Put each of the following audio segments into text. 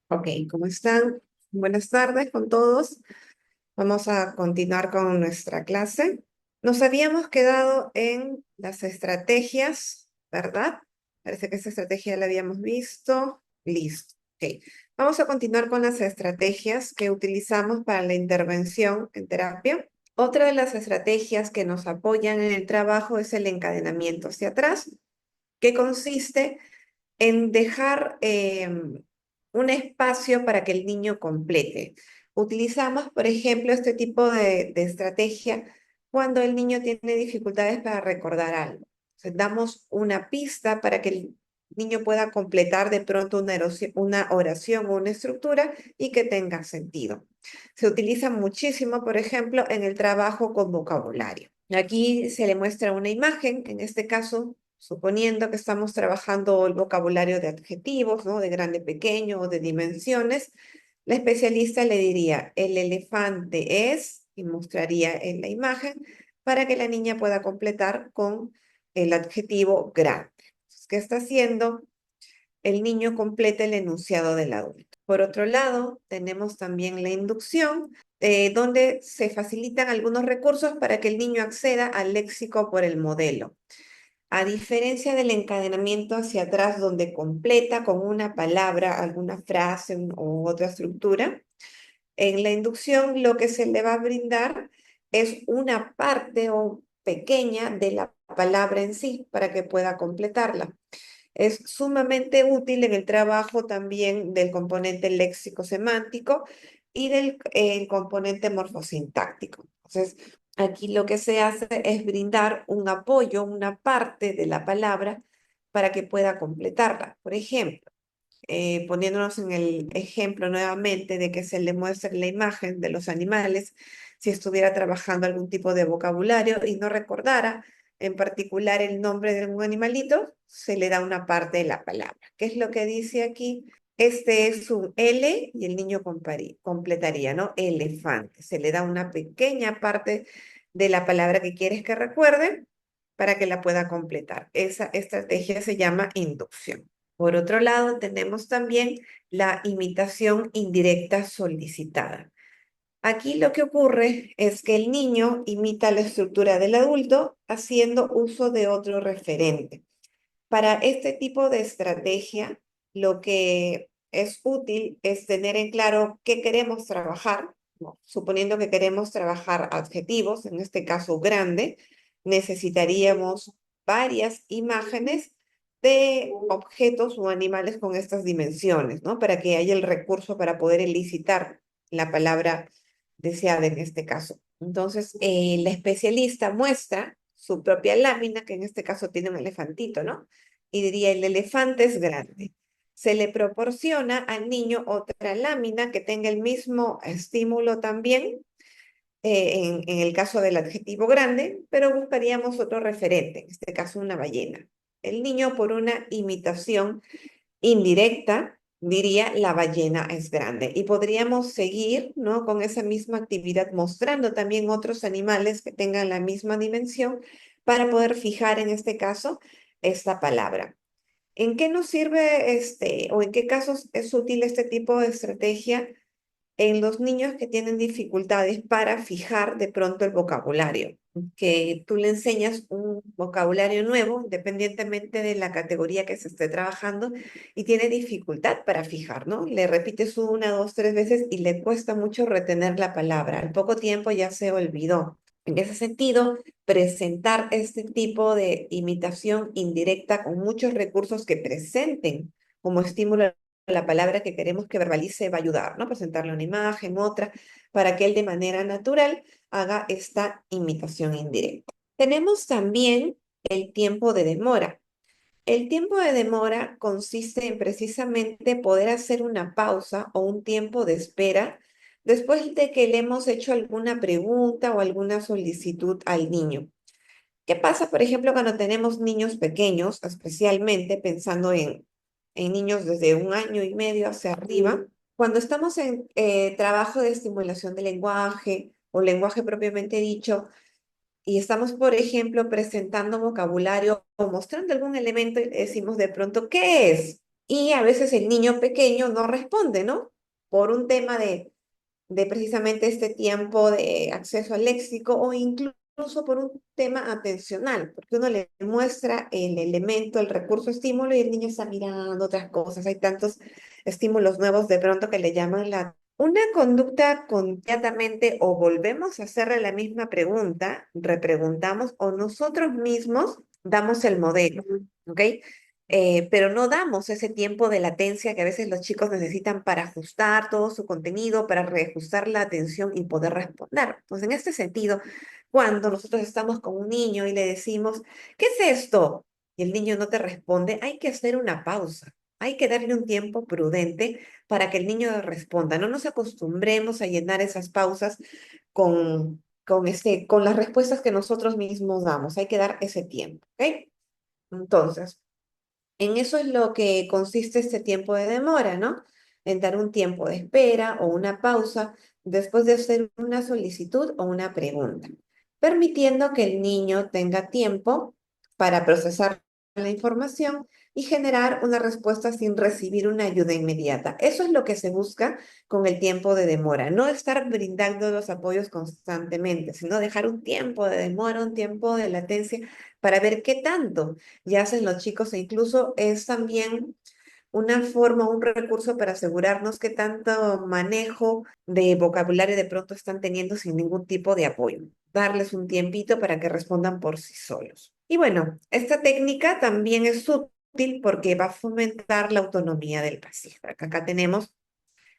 Ok, ¿cómo están? Buenas tardes con todos. Vamos a continuar con nuestra clase. Nos habíamos quedado en las estrategias, ¿verdad? Parece que esta estrategia la habíamos visto. Listo. Ok. Vamos a continuar con las estrategias que utilizamos para la intervención en terapia. Otra de las estrategias que nos apoyan en el trabajo es el encadenamiento hacia atrás, que consiste en dejar un espacio para que el niño complete. Utilizamos, por ejemplo, este tipo de estrategia cuando el niño tiene dificultades para recordar algo. Entonces, damos una pista para que el niño pueda completar de pronto una oración o una estructura y que tenga sentido. Se utiliza muchísimo, por ejemplo, en el trabajo con vocabulario. Aquí se le muestra una imagen, en este caso suponiendo que estamos trabajando el vocabulario de adjetivos, ¿no? De grande, pequeño o de dimensiones, la especialista le diría, el elefante es, y mostraría en la imagen, para que la niña pueda completar con el adjetivo grande. Entonces, ¿qué está haciendo? El niño completa el enunciado del adulto. Por otro lado, tenemos también la inducción, donde se facilitan algunos recursos para que el niño acceda al léxico por el modelo. A diferencia del encadenamiento hacia atrás, donde completa con una palabra alguna frase u otra estructura, en la inducción lo que se le va a brindar es una parte o pequeña de la palabra en sí para que pueda completarla. Es sumamente útil en el trabajo también del componente léxico-semántico y del el componente morfosintáctico. Entonces, aquí lo que se hace es brindar un apoyo, una parte de la palabra para que pueda completarla. Por ejemplo, poniéndonos en el ejemplo nuevamente de que se le muestre la imagen de los animales, si estuviera trabajando algún tipo de vocabulario y no recordara en particular el nombre de algún animalito, se le da una parte de la palabra. ¿Qué es lo que dice aquí? Este es un L y el niño completaría, ¿no? Elefante. Se le da una pequeña parte de la palabra que quieres que recuerde para que la pueda completar. Esa estrategia se llama inducción. Por otro lado, tenemos también la imitación indirecta solicitada. Aquí lo que ocurre es que el niño imita la estructura del adulto haciendo uso de otro referente. Para este tipo de estrategia, lo que es útil es tener en claro qué queremos trabajar, ¿no? Suponiendo que queremos trabajar adjetivos, en este caso grande, necesitaríamos varias imágenes de objetos o animales con estas dimensiones, ¿no? Para que haya el recurso para poder elicitar la palabra deseada en este caso. Entonces, la especialista muestra su propia lámina, que en este caso tiene un elefantito, ¿no? Y diría, el elefante es grande. Se le proporciona al niño otra lámina que tenga el mismo estímulo también, en el caso del adjetivo grande, pero buscaríamos otro referente, en este caso una ballena. El niño, por una imitación indirecta, diría la ballena es grande. Y podríamos seguir, ¿no? Con esa misma actividad, mostrando también otros animales que tengan la misma dimensión para poder fijar en este caso esta palabra. ¿En qué nos sirve o en qué casos es útil este tipo de estrategia? En los niños que tienen dificultades para fijar de pronto el vocabulario, que tú le enseñas un vocabulario nuevo, independientemente de la categoría que se esté trabajando, y tiene dificultad para fijar, ¿no? Le repites una, dos, tres veces y le cuesta mucho retener la palabra. Al poco tiempo ya se olvidó. En ese sentido, presentar este tipo de imitación indirecta con muchos recursos que presenten como estímulo la palabra que queremos que verbalice va a ayudar, ¿no? Presentarle una imagen, otra, para que él de manera natural haga esta imitación indirecta. Tenemos también el tiempo de demora. El tiempo de demora consiste en precisamente poder hacer una pausa o un tiempo de espera después de que le hemos hecho alguna pregunta o alguna solicitud al niño. ¿Qué pasa, por ejemplo, cuando tenemos niños pequeños, especialmente pensando en niños desde 1 año y medio hacia arriba? Cuando estamos en trabajo de estimulación del lenguaje o lenguaje propiamente dicho, y estamos, por ejemplo, presentando vocabulario o mostrando algún elemento y le decimos de pronto, ¿qué es? y a veces el niño pequeño no responde, ¿no? Por un tema de precisamente este tiempo de acceso al léxico o incluso por un tema atencional, porque uno le muestra el elemento, el recurso estímulo y el niño está mirando otras cosas. Hay tantos estímulos nuevos de pronto que le llaman la... Una conducta completamente o volvemos a hacerle la misma pregunta, repreguntamos o nosotros mismos damos el modelo, ¿ok? Pero no damos ese tiempo de latencia que a veces los chicos necesitan para ajustar todo su contenido, para reajustar la atención y poder responder. Pues en este sentido, cuando nosotros estamos con un niño y le decimos, ¿qué es esto? Y el niño no te responde, hay que hacer una pausa. Hay que darle un tiempo prudente para que el niño responda. No nos acostumbremos a llenar esas pausas con las respuestas que nosotros mismos damos. Hay que dar ese tiempo, ¿ok? Entonces, en eso es lo que consiste este tiempo de demora, ¿no? En dar un tiempo de espera o una pausa después de hacer una solicitud o una pregunta, permitiendo que el niño tenga tiempo para procesar la información y generar una respuesta sin recibir una ayuda inmediata. Eso es lo que se busca con el tiempo de demora, no estar brindando los apoyos constantemente, sino dejar un tiempo de demora, un tiempo de latencia para ver qué tanto ya hacen los chicos e incluso es también una forma, un recurso para asegurarnos que tanto manejo de vocabulario de pronto están teniendo sin ningún tipo de apoyo. Darles un tiempito para que respondan por sí solos. Y bueno, esta técnica también es útil porque va a fomentar la autonomía del paciente. Acá tenemos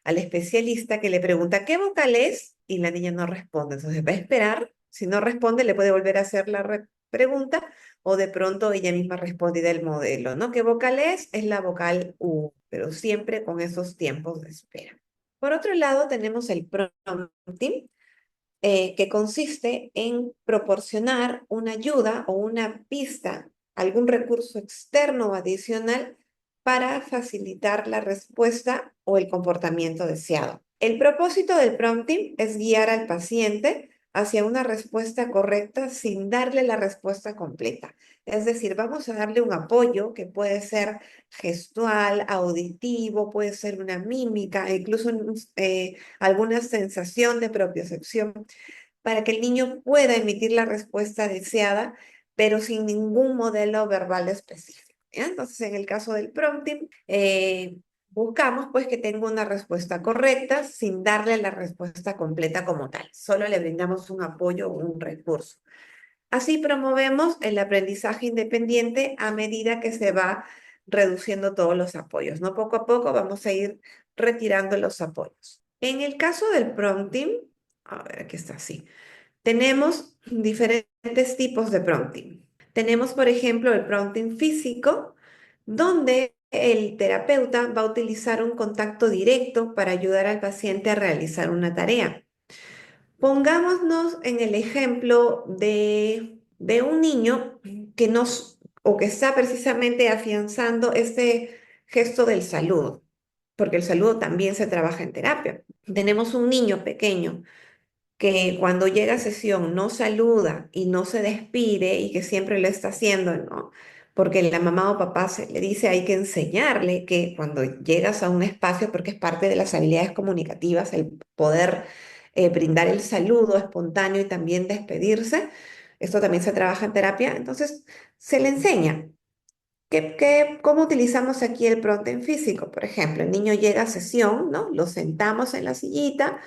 al especialista que le pregunta qué vocal es y la niña no responde. Entonces va a esperar. Si no responde, le puede volver a hacer la pregunta o de pronto ella misma responde del modelo, ¿no? ¿Qué vocal es? Es la vocal U, pero siempre con esos tiempos de espera. Por otro lado, tenemos el prompting, que consiste en proporcionar una ayuda o una pista, algún recurso externo o adicional para facilitar la respuesta o el comportamiento deseado. El propósito del prompting es guiar al paciente hacia una respuesta correcta sin darle la respuesta completa. Es decir, vamos a darle un apoyo que puede ser gestual, auditivo, puede ser una mímica, incluso alguna sensación de propiocepción para que el niño pueda emitir la respuesta deseada, pero sin ningún modelo verbal específico. ¿Ya? Entonces, en el caso del prompting, buscamos pues que tenga una respuesta correcta sin darle la respuesta completa como tal. Solo le brindamos un apoyo o un recurso. Así promovemos el aprendizaje independiente a medida que se va reduciendo todos los apoyos, ¿no? Poco a poco vamos a ir retirando los apoyos. En el caso del prompting, a ver, aquí está así. Tenemos diferentes tipos de prompting. Tenemos, por ejemplo, el prompting físico, donde el terapeuta va a utilizar un contacto directo para ayudar al paciente a realizar una tarea. Pongámonos en el ejemplo de un niño que nos o que está precisamente afianzando este gesto del saludo, porque el saludo también se trabaja en terapia. Tenemos un niño pequeño que cuando llega a sesión no saluda y no se despide y que siempre lo está haciendo, ¿no? Porque la mamá o papá se le dice, hay que enseñarle que cuando llegas a un espacio, porque es parte de las habilidades comunicativas, el poder brindar el saludo espontáneo y también despedirse, esto también se trabaja en terapia, entonces se le enseña. ¿Cómo utilizamos aquí el prompting físico? Por ejemplo, el niño llega a sesión, ¿no? Lo sentamos en la sillita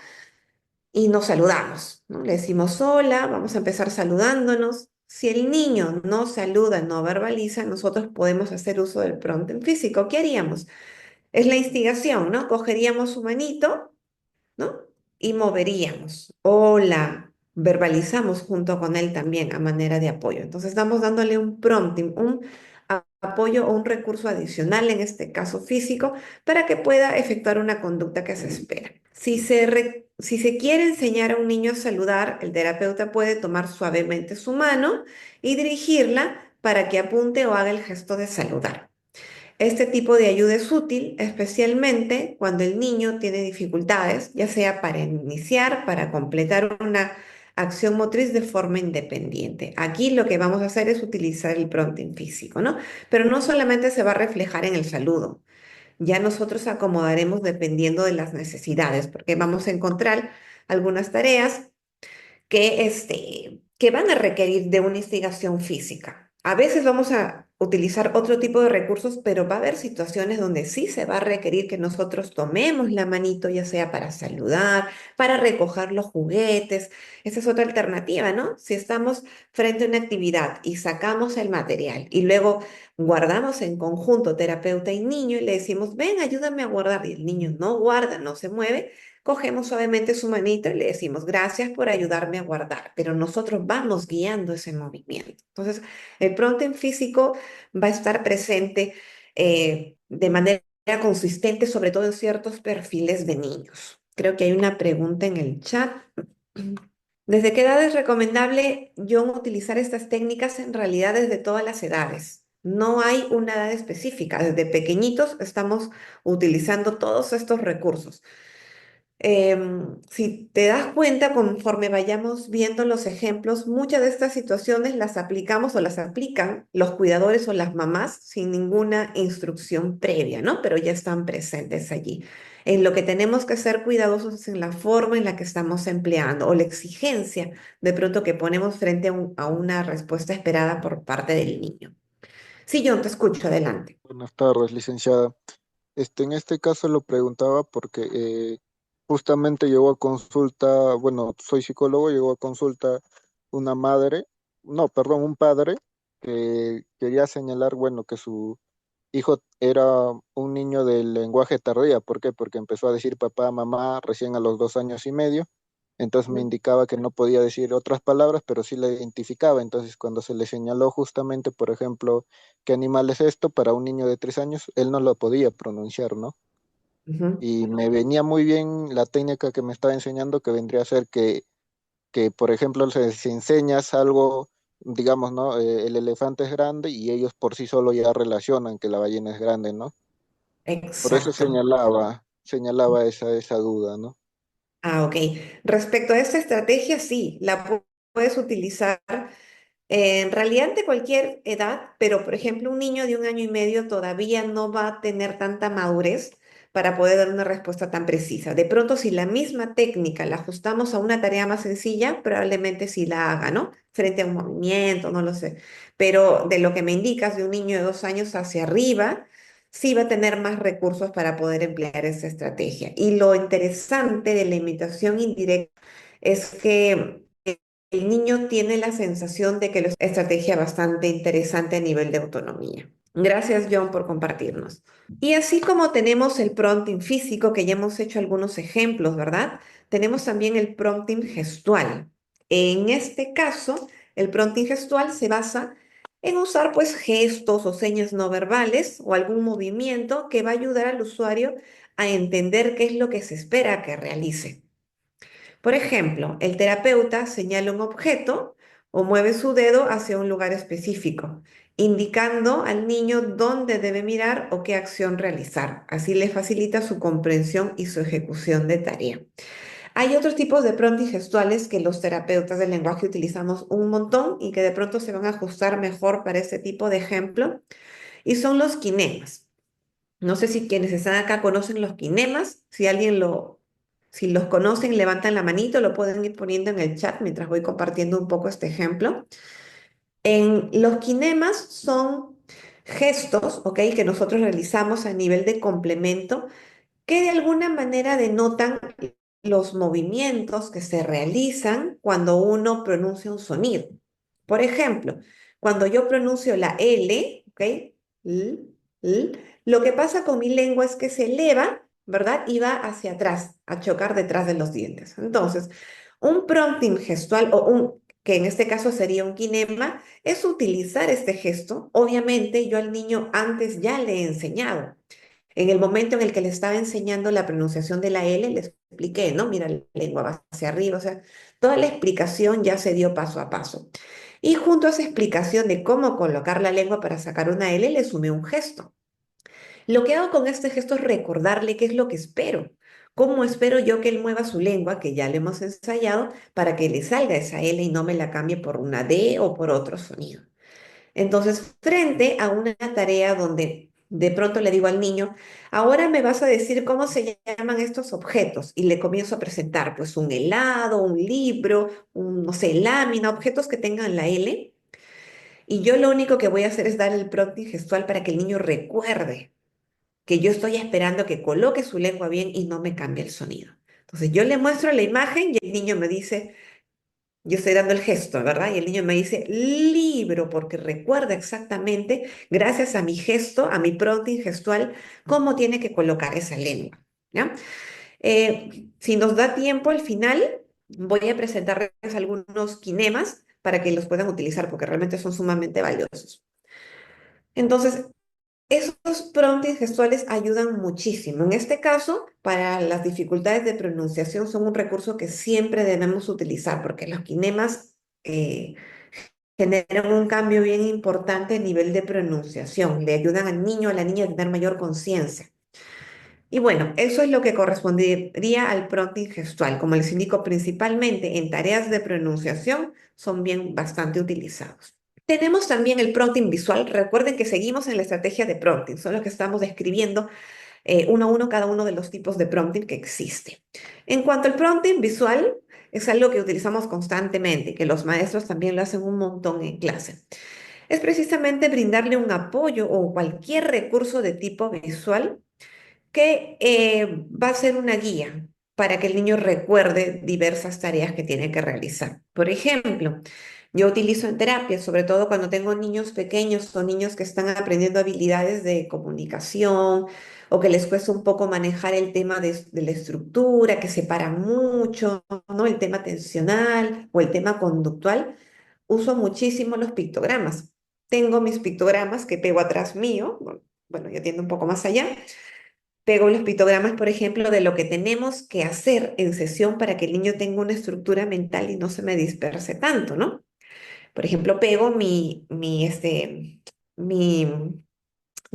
y nos saludamos, ¿no? Le decimos hola, vamos a empezar saludándonos. Si el niño no saluda, no verbaliza, nosotros podemos hacer uso del prompting físico. ¿Qué haríamos? Es la instigación, ¿no? Cogeríamos su manito, ¿no? Y moveríamos. Hola, verbalizamos junto con él también a manera de apoyo. Entonces estamos dándole un prompting, un apoyo o un recurso adicional, en este caso físico, para que pueda efectuar una conducta que se espera. Si se quiere enseñar a un niño a saludar, el terapeuta puede tomar suavemente su mano y dirigirla para que apunte o haga el gesto de saludar. Este tipo de ayuda es útil, especialmente cuando el niño tiene dificultades, ya sea para iniciar, para completar una acción motriz de forma independiente. Aquí lo que vamos a hacer es utilizar el prompting físico, ¿no? Pero no solamente se va a reflejar en el saludo, ya nosotros acomodaremos dependiendo de las necesidades, porque vamos a encontrar algunas tareas que van a requerir de una instigación física. A veces vamos a utilizar otro tipo de recursos, pero va a haber situaciones donde sí se va a requerir que nosotros tomemos la manito, ya sea para saludar, para recoger los juguetes. Esa es otra alternativa, ¿no? Si estamos frente a una actividad y sacamos el material y luego guardamos en conjunto terapeuta y niño y le decimos, ven, ayúdame a guardar, y el niño no guarda, no se mueve, cogemos suavemente su manita y le decimos, gracias por ayudarme a guardar, pero nosotros vamos guiando ese movimiento. Entonces, el prompting físico va a estar presente de manera consistente, sobre todo en ciertos perfiles de niños. Creo que hay una pregunta en el chat. ¿Desde qué edad es recomendable, John, utilizar estas técnicas? En realidad desde todas las edades. No hay una edad específica. Desde pequeñitos estamos utilizando todos estos recursos. Si te das cuenta, conforme vayamos viendo los ejemplos, muchas de estas situaciones las aplicamos o las aplican los cuidadores o las mamás sin ninguna instrucción previa, ¿no? Pero ya están presentes allí. En lo que tenemos que ser cuidadosos es en la forma en la que estamos empleando o la exigencia de pronto que ponemos frente a una respuesta esperada por parte del niño. Sí, John, te escucho, adelante. Buenas tardes, licenciada. En este caso lo preguntaba porque justamente llegó a consulta, bueno, soy psicólogo, llegó a consulta una madre, no, perdón, un padre que quería señalar, bueno, que su hijo era un niño del lenguaje tardía. ¿Por qué? Porque empezó a decir papá, mamá recién a los 2 años y medio. Entonces me indicaba que no podía decir otras palabras, pero sí la identificaba. Entonces cuando se le señaló justamente, por ejemplo, qué animal es esto para un niño de 3 años, él no lo podía pronunciar, ¿no? Ujú. Y me venía muy bien la técnica que me estaba enseñando, que vendría a ser que por ejemplo, si enseñas algo, digamos, ¿no? El elefante es grande y ellos por sí solo ya relacionan que la ballena es grande, ¿no? Por eso Exacto. señalaba esa duda, ¿no? Ah, ok. Respecto a esta estrategia, sí, la puedes utilizar en realidad de cualquier edad, pero por ejemplo un niño de 1 año y medio todavía no va a tener tanta madurez para poder dar una respuesta tan precisa. De pronto, si la misma técnica la ajustamos a una tarea más sencilla, probablemente sí la haga, ¿no? Frente a un movimiento, no lo sé. Pero de lo que me indicas de un niño de 2 años hacia arriba, sí va a tener más recursos para poder emplear esa estrategia. Y lo interesante de la imitación indirecta es que el niño tiene la sensación de que es una estrategia bastante interesante a nivel de autonomía. Gracias, John, por compartirnos. Y así como tenemos el prompting físico, que ya hemos hecho algunos ejemplos, ¿verdad? Tenemos también el prompting gestual. En este caso, el prompting gestual se basa en usar pues gestos o señas no verbales o algún movimiento que va a ayudar al usuario a entender qué es lo que se espera que realice. Por ejemplo, el terapeuta señala un objeto o mueve su dedo hacia un lugar específico, indicando al niño dónde debe mirar o qué acción realizar. Así le facilita su comprensión y su ejecución de tarea. Hay otros tipos de prompting gestuales que los terapeutas del lenguaje utilizamos un montón y que de pronto se van a ajustar mejor para este tipo de ejemplo, y son los kinemas. No sé si quienes están acá conocen los kinemas. Si los conocen, levantan la manito, lo pueden ir poniendo en el chat mientras voy compartiendo un poco este ejemplo. En los kinemas son gestos, ¿ok? Que nosotros realizamos a nivel de complemento que de alguna manera denotan los movimientos que se realizan cuando uno pronuncia un sonido. Por ejemplo, cuando yo pronuncio la L, ¿ok? L, L, lo que pasa con mi lengua es que se eleva, ¿verdad? Y va hacia atrás, a chocar detrás de los dientes. Entonces, un prompting gestual que en este caso sería un kinema, es utilizar este gesto. Obviamente, yo al niño antes ya le he enseñado. En el momento en el que le estaba enseñando la pronunciación de la L, le expliqué, ¿no? Mira, la lengua va hacia arriba, o sea, toda la explicación ya se dio paso a paso. Y junto a esa explicación de cómo colocar la lengua para sacar una L, le sumé un gesto. Lo que hago con este gesto es recordarle qué es lo que espero. ¿Cómo espero yo que él mueva su lengua, que ya le hemos ensayado, para que le salga esa L y no me la cambie por una D o por otro sonido? Entonces, frente a una tarea donde de pronto le digo al niño, ahora me vas a decir cómo se llaman estos objetos y le comienzo a presentar pues un helado, un libro, un, no sé, lámina, objetos que tengan la L, y yo lo único que voy a hacer es dar el prompting gestual para que el niño recuerde que yo estoy esperando que coloque su lengua bien y no me cambie el sonido. Entonces yo le muestro la imagen y el niño me dice, yo estoy dando el gesto, ¿verdad? Y el niño me dice, libro, porque recuerda exactamente, gracias a mi gesto, a mi prompting gestual, cómo tiene que colocar esa lengua, ¿ya? Si nos da tiempo al final, voy a presentarles algunos kinemas para que los puedan utilizar, porque realmente son sumamente valiosos. Entonces, esos promptings gestuales ayudan muchísimo. En este caso, para las dificultades de pronunciación son un recurso que siempre debemos utilizar porque los kinemas generan un cambio bien importante a nivel de pronunciación. Le ayudan al niño o a la niña a tener mayor conciencia. Y bueno, eso es lo que correspondería al prompting gestual. Como les indico, principalmente en tareas de pronunciación son bien bastante utilizados. Tenemos también el prompting visual. Recuerden que seguimos en la estrategia de prompting. Son los que estamos describiendo uno a uno cada uno de los tipos de prompting que existe. En cuanto al prompting visual, es algo que utilizamos constantemente, que los maestros también lo hacen un montón en clase. Es precisamente brindarle un apoyo o cualquier recurso de tipo visual que va a ser una guía para que el niño recuerde diversas tareas que tiene que realizar. Por ejemplo, yo utilizo en terapia, sobre todo cuando tengo niños pequeños o niños que están aprendiendo habilidades de comunicación o que les cuesta un poco manejar el tema de la estructura, que se para mucho, ¿no? El tema tensional o el tema conductual, uso muchísimo los pictogramas. Tengo mis pictogramas que pego atrás mío, bueno, yo tiendo un poco más allá. Pego los pictogramas, por ejemplo, de lo que tenemos que hacer en sesión para que el niño tenga una estructura mental y no se me disperse tanto, ¿no? Por ejemplo, pego mi, mi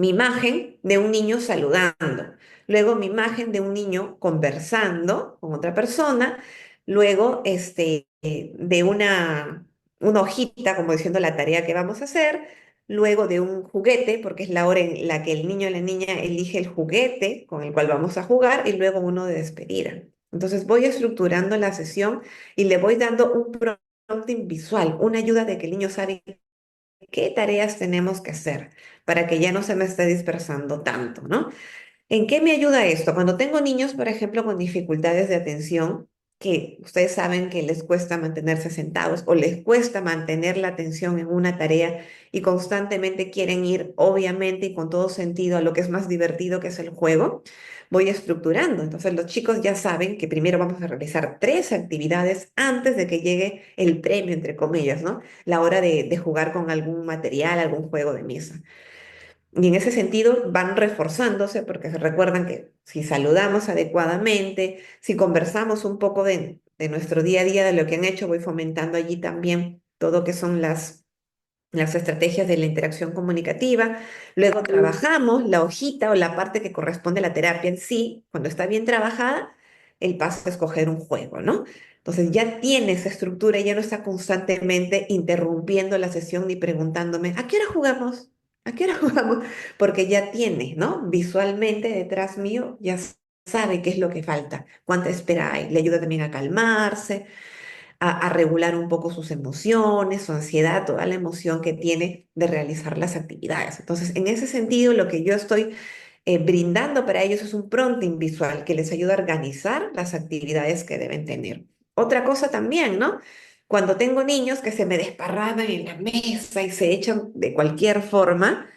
imagen de un niño saludando, luego mi imagen de un niño conversando con otra persona, luego de una hojita como diciendo la tarea que vamos a hacer, luego de un juguete, porque es la hora en la que el niño o la niña elige el juguete con el cual vamos a jugar, y luego uno de despedida. Entonces voy estructurando la sesión y le voy dando un prompting visual, una ayuda de que el niño sabe qué tareas tenemos que hacer para que ya no se me esté dispersando tanto, ¿no? ¿En qué me ayuda esto? Cuando tengo niños, por ejemplo, con dificultades de atención, que ustedes saben que les cuesta mantenerse sentados o les cuesta mantener la atención en una tarea y constantemente quieren ir, obviamente, y con todo sentido a lo que es más divertido, que es el juego, voy estructurando. Entonces, los chicos ya saben que primero vamos a realizar tres actividades antes de que llegue el premio, entre comillas, ¿no? La hora de jugar con algún material, algún juego de mesa. Y en ese sentido van reforzándose porque se recuerdan que si saludamos adecuadamente, si conversamos un poco de nuestro día a día, de lo que han hecho, voy fomentando allí también todo que son las estrategias de la interacción comunicativa. Luego trabajamos la hojita o la parte que corresponde a la terapia en sí. Cuando está bien trabajada, el paso es escoger un juego, ¿no? Entonces ya tiene esa estructura y ya no está constantemente interrumpiendo la sesión ni preguntándome, ¿a qué hora jugamos? ¿A qué hora jugamos? Porque ya tiene, ¿no? Visualmente detrás mío ya sabe qué es lo que falta, cuánta espera hay. Le ayuda también a calmarse, a regular un poco sus emociones, su ansiedad, toda la emoción que tiene de realizar las actividades. Entonces, en ese sentido, lo que yo estoy brindando para ellos es un prompting visual que les ayuda a organizar las actividades que deben tener. Otra cosa también, ¿no? Cuando tengo niños que se me desparraman en la mesa y se echan de cualquier forma,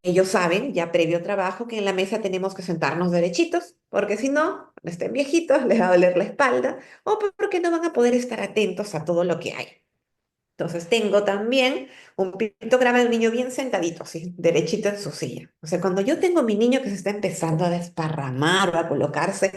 ellos saben, ya previo trabajo, que en la mesa tenemos que sentarnos derechitos, porque si no, cuando estén viejitos, les va a doler la espalda, o porque no van a poder estar atentos a todo lo que hay. Entonces tengo también un pictograma de un niño bien sentadito, así, derechito en su silla. O sea, cuando yo tengo mi niño que se está empezando a desparramar o a colocarse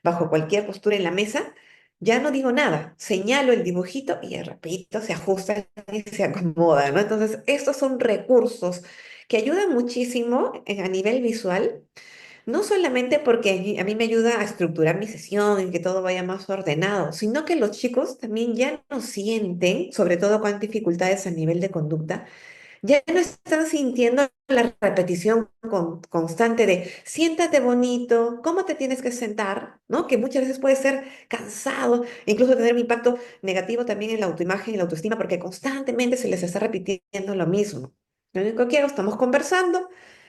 bajo cualquier postura en la mesa, ya no digo nada, señalo el dibujito y el rapidito se ajusta y se acomoda, ¿no? Entonces, estos son recursos que ayudan muchísimo a nivel visual No solamente porque a mí me ayuda a estructurar mi sesión y que todo vaya más ordenado, sino que los chicos también ya no sienten, sobre todo cuando hay dificultades a nivel de conducta, ya no están sintiendo la repetición constante de siéntate bonito, cómo te tienes que sentar, ¿no? Que muchas veces puede ser cansado, incluso tener un impacto negativo también en la autoimagen y la autoestima, porque constantemente se les está repitiendo lo mismo. Lo único que hago, estamos conversando,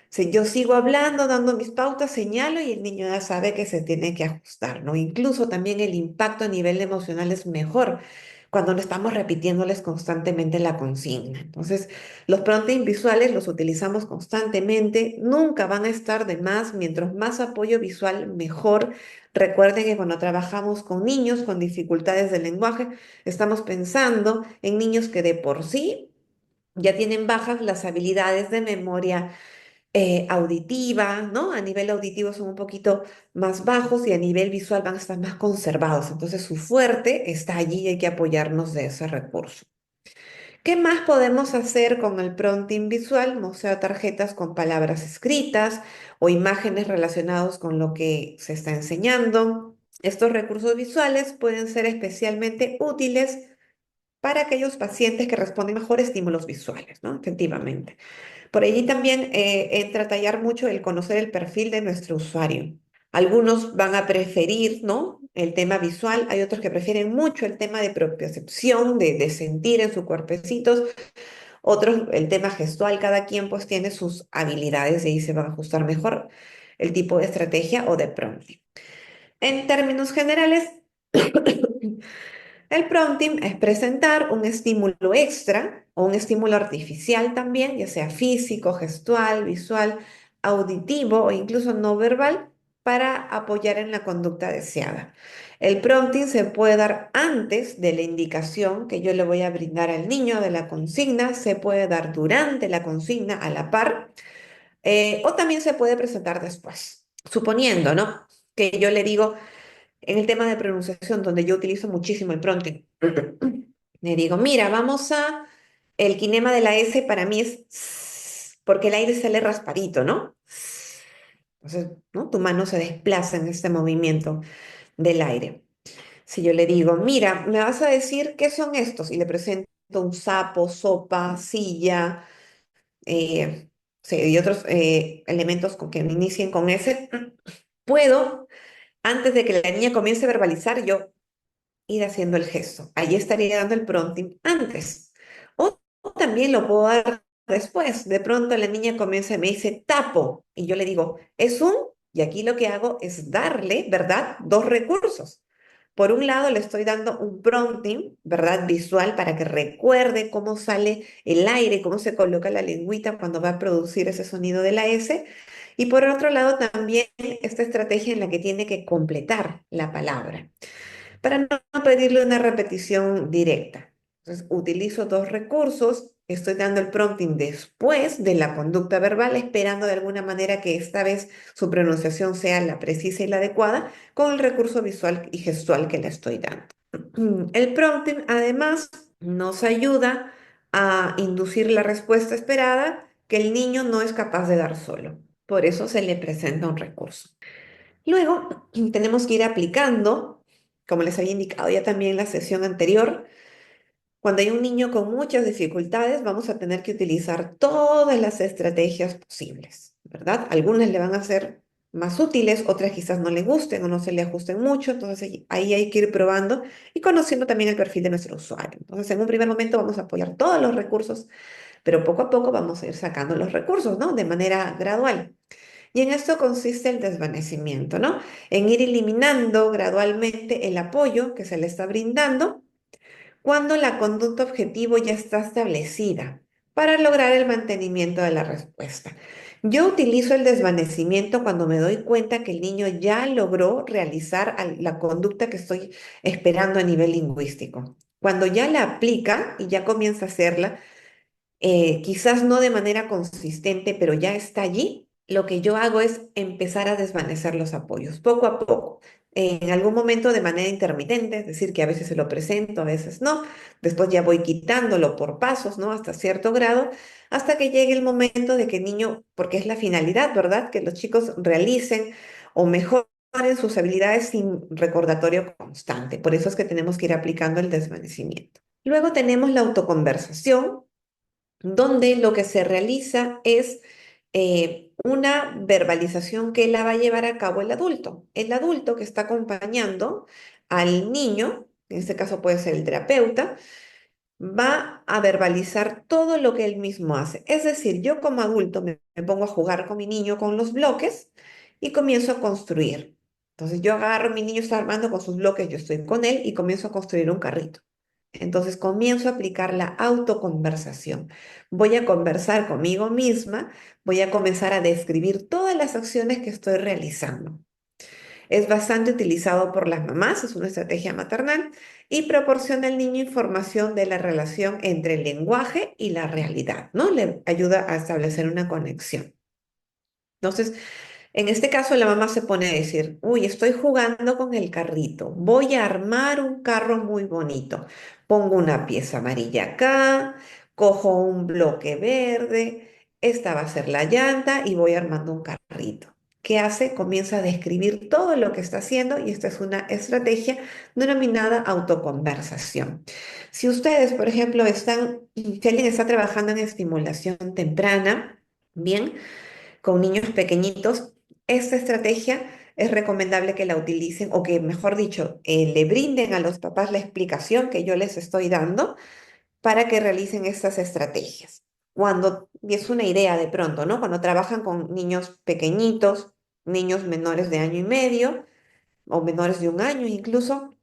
si yo sigo hablando, dando mis pautas, señalo y el niño ya sabe que se tiene que ajustar, ¿no? Incluso también el impacto a nivel emocional es mejor cuando no estamos repitiéndoles constantemente la consigna. Entonces, los prompting visuales los utilizamos constantemente, nunca van a estar de más, mientras más apoyo visual, mejor. Recuerden que cuando trabajamos con niños con dificultades del lenguaje, estamos pensando en niños que de por sí ya tienen bajas las habilidades de memoria auditiva, ¿no? A nivel auditivo son un poquito más bajos y a nivel visual van a estar más conservados. Entonces su fuerte está allí y hay que apoyarnos de ese recurso. ¿Qué más podemos hacer con el prompting visual? Mostrar tarjetas con palabras escritas o imágenes relacionadas con lo que se está enseñando. Estos recursos visuales pueden ser especialmente útiles para aquellos pacientes que responden mejor a estímulos visuales, ¿no? Efectivamente. Por allí también entra a tallar mucho el conocer el perfil de nuestro usuario. Algunos van a preferir, ¿no? El tema visual, hay otros que prefieren mucho el tema de propiocepción, de sentir en sus cuerpecitos, otros el tema gestual, cada quien pues tiene sus habilidades y ahí se va a ajustar mejor el tipo de estrategia o de prompting. En términos generales, el prompting es presentar un estímulo extra o un estímulo artificial también, ya sea físico, gestual, visual, auditivo o incluso no verbal, para apoyar en la conducta deseada. El prompting se puede dar antes de la indicación que yo le voy a brindar al niño de la consigna, se puede dar durante la consigna a la par, o también se puede presentar después. Suponiendo, ¿no? Que yo le digo, en el tema de pronunciación, donde yo utilizo muchísimo el prompting, le digo, mira, vamos a... El kinema de la S para mí es s, porque el aire sale raspadito, ¿no? Entonces, ¿no? Tu mano se desplaza en este movimiento del aire. Si yo le digo, mira, me vas a decir qué son estos, y le presento un sapo, sopa, silla, sí, y otros elementos que inicien con S, puedo, antes de que la niña comience a verbalizar, yo ir haciendo el gesto. Allí estaría dando el prompting antes. O también lo puedo dar después. De pronto la niña comienza y me dice tapo. Y yo le digo, es un, y aquí lo que hago es darle, ¿verdad? Dos recursos. Por un lado, le estoy dando un prompting, ¿verdad? Visual para que recuerde cómo sale el aire, cómo se coloca la lengüita cuando va a producir ese sonido de la S. Y por otro lado, también esta estrategia en la que tiene que completar la palabra para no pedirle una repetición directa. Entonces, utilizo dos recursos, estoy dando el prompting después de la conducta verbal, esperando de alguna manera que esta vez su pronunciación sea la precisa y la adecuada con el recurso visual y gestual que le estoy dando. El prompting, además, nos ayuda a inducir la respuesta esperada que el niño no es capaz de dar solo. Por eso se le presenta un recurso. Luego tenemos que ir aplicando, como les había indicado ya también en la sesión anterior, cuando hay un niño con muchas dificultades, vamos a tener que utilizar todas las estrategias posibles, ¿verdad? Algunas le van a ser más útiles, otras quizás no le gusten o no se le ajusten mucho, entonces ahí hay que ir probando y conociendo también el perfil de nuestro usuario. Entonces, en un primer momento vamos a apoyar todos los recursos, pero poco a poco vamos a ir sacando los recursos, ¿no? De manera gradual. Y en esto consiste el desvanecimiento, ¿no? En ir eliminando gradualmente el apoyo que se le está brindando cuando la conducta objetivo ya está establecida para lograr el mantenimiento de la respuesta. Yo utilizo el desvanecimiento cuando me doy cuenta que el niño ya logró realizar la conducta que estoy esperando a nivel lingüístico. Cuando ya la aplica y ya comienza a hacerla, quizás no de manera consistente, pero ya está allí. lo que yo hago es empezar a desvanecer los apoyos, poco a poco. En algún momento de manera intermitente, es decir, que a veces se lo presento, a veces no. Después ya voy quitándolo por pasos, ¿no? Hasta cierto grado, hasta que llegue el momento de que el niño, porque es la finalidad, ¿verdad? Que los chicos realicen o mejoren sus habilidades sin recordatorio constante. Por eso es que tenemos que ir aplicando el desvanecimiento. Luego tenemos la autoconversación, donde lo que se realiza es una verbalización que la va a llevar a cabo el adulto. El adulto que está acompañando al niño, en este caso puede ser el terapeuta, va a verbalizar todo lo que él mismo hace. Es decir, yo como adulto me pongo a jugar con mi niño con los bloques y comienzo a construir. Entonces yo agarro, mi niño está armando con sus bloques, yo estoy con él y comienzo a construir un carrito. Entonces comienzo a aplicar la autoconversación. Voy a conversar conmigo misma, voy a comenzar a describir todas las acciones que estoy realizando. Es bastante utilizado por las mamás, es una estrategia maternal y proporciona al niño información de la relación entre el lenguaje y la realidad, ¿no? Le ayuda a establecer una conexión. Entonces, en este caso, la mamá se pone a decir, uy, estoy jugando con el carrito, voy a armar un carro muy bonito. Pongo una pieza amarilla acá, cojo un bloque verde, esta va a ser la llanta y voy armando un carrito. ¿Qué hace? Comienza a describir todo lo que está haciendo y esta es una estrategia denominada autoconversación. Si ustedes, por ejemplo, si alguien está trabajando en estimulación temprana, bien, con niños pequeñitos, esta estrategia es recomendable que la utilicen o que, mejor dicho, le brinden a los papás la explicación que yo les estoy dando para que realicen estas estrategias. Y es una idea de pronto, ¿no? Cuando trabajan con niños pequeñitos, niños menores de año y medio o menores de un año incluso,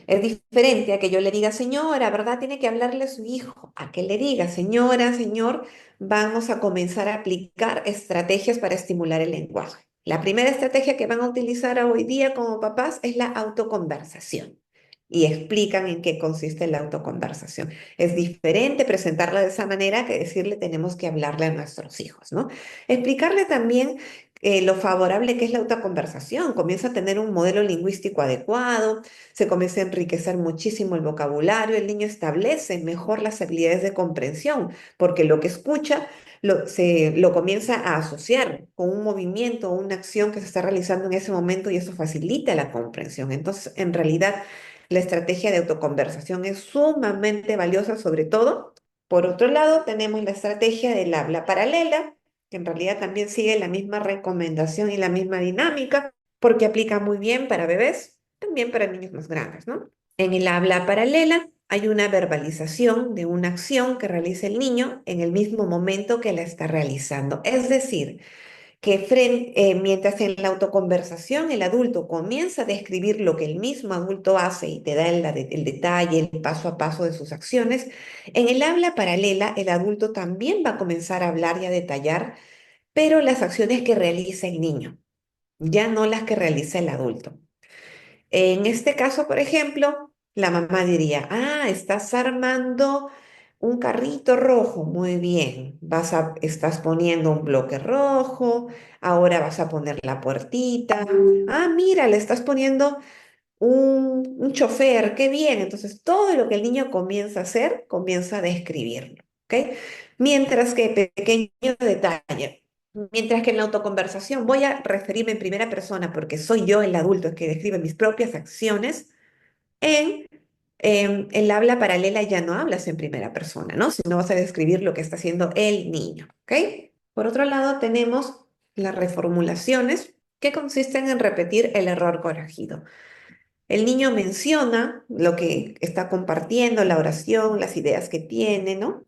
es diferente a que yo le diga, señora, ¿verdad? Tiene que hablarle a su hijo. A que le diga, señora, señor, vamos a comenzar a aplicar estrategias para estimular el lenguaje. La primera estrategia que van a utilizar hoy día como papás es la autoconversación. Y explican en qué consiste la autoconversación. Es diferente presentarla de esa manera que decirle tenemos que hablarle a nuestros hijos, ¿no? Explicarle también lo favorable que es la autoconversación. Comienza a tener un modelo lingüístico adecuado, se comienza a enriquecer muchísimo el vocabulario, el niño establece mejor las habilidades de comprensión, porque lo que escucha lo comienza a asociar con un movimiento o una acción que se está realizando en ese momento y eso facilita la comprensión. Entonces, en realidad, la estrategia de autoconversación es sumamente valiosa, sobre todo. Por otro lado, tenemos la estrategia del habla paralela, que en realidad también sigue la misma recomendación y la misma dinámica, porque aplica muy bien para bebés, también para niños más grandes, ¿no? En el habla paralela hay una verbalización de una acción que realiza el niño en el mismo momento que la está realizando. Es decir, que mientras en la autoconversación el adulto comienza a describir lo que el mismo adulto hace y te da el detalle, el paso a paso de sus acciones, en el habla paralela el adulto también va a comenzar a hablar y a detallar, pero las acciones que realiza el niño, ya no las que realiza el adulto. En este caso, por ejemplo, la mamá diría, ah, estás armando un carrito rojo, muy bien, estás poniendo un bloque rojo, ahora vas a poner la puertita, ah, mira, le estás poniendo un chofer, qué bien. Entonces, todo lo que el niño comienza a hacer, comienza a describirlo, ¿ok? Mientras que, pequeño detalle, mientras que en la autoconversación voy a referirme en primera persona porque soy yo el adulto el que describe mis propias acciones, en el habla paralela ya no hablas en primera persona, ¿no? Sino vas a describir lo que está haciendo el niño, ¿ok? Por otro lado, tenemos las reformulaciones que consisten en repetir el error corregido. El niño menciona lo que está compartiendo, la oración, las ideas que tiene, ¿no?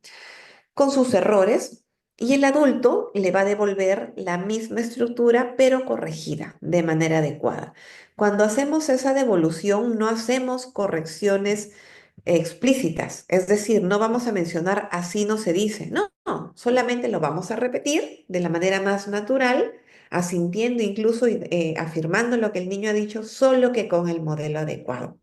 Con sus errores, y el adulto le va a devolver la misma estructura, pero corregida de manera adecuada. Cuando hacemos esa devolución, no hacemos correcciones explícitas, es decir, no vamos a mencionar así no se dice, no, no, solamente lo vamos a repetir de la manera más natural, asintiendo incluso y afirmando lo que el niño ha dicho, solo que con el modelo adecuado.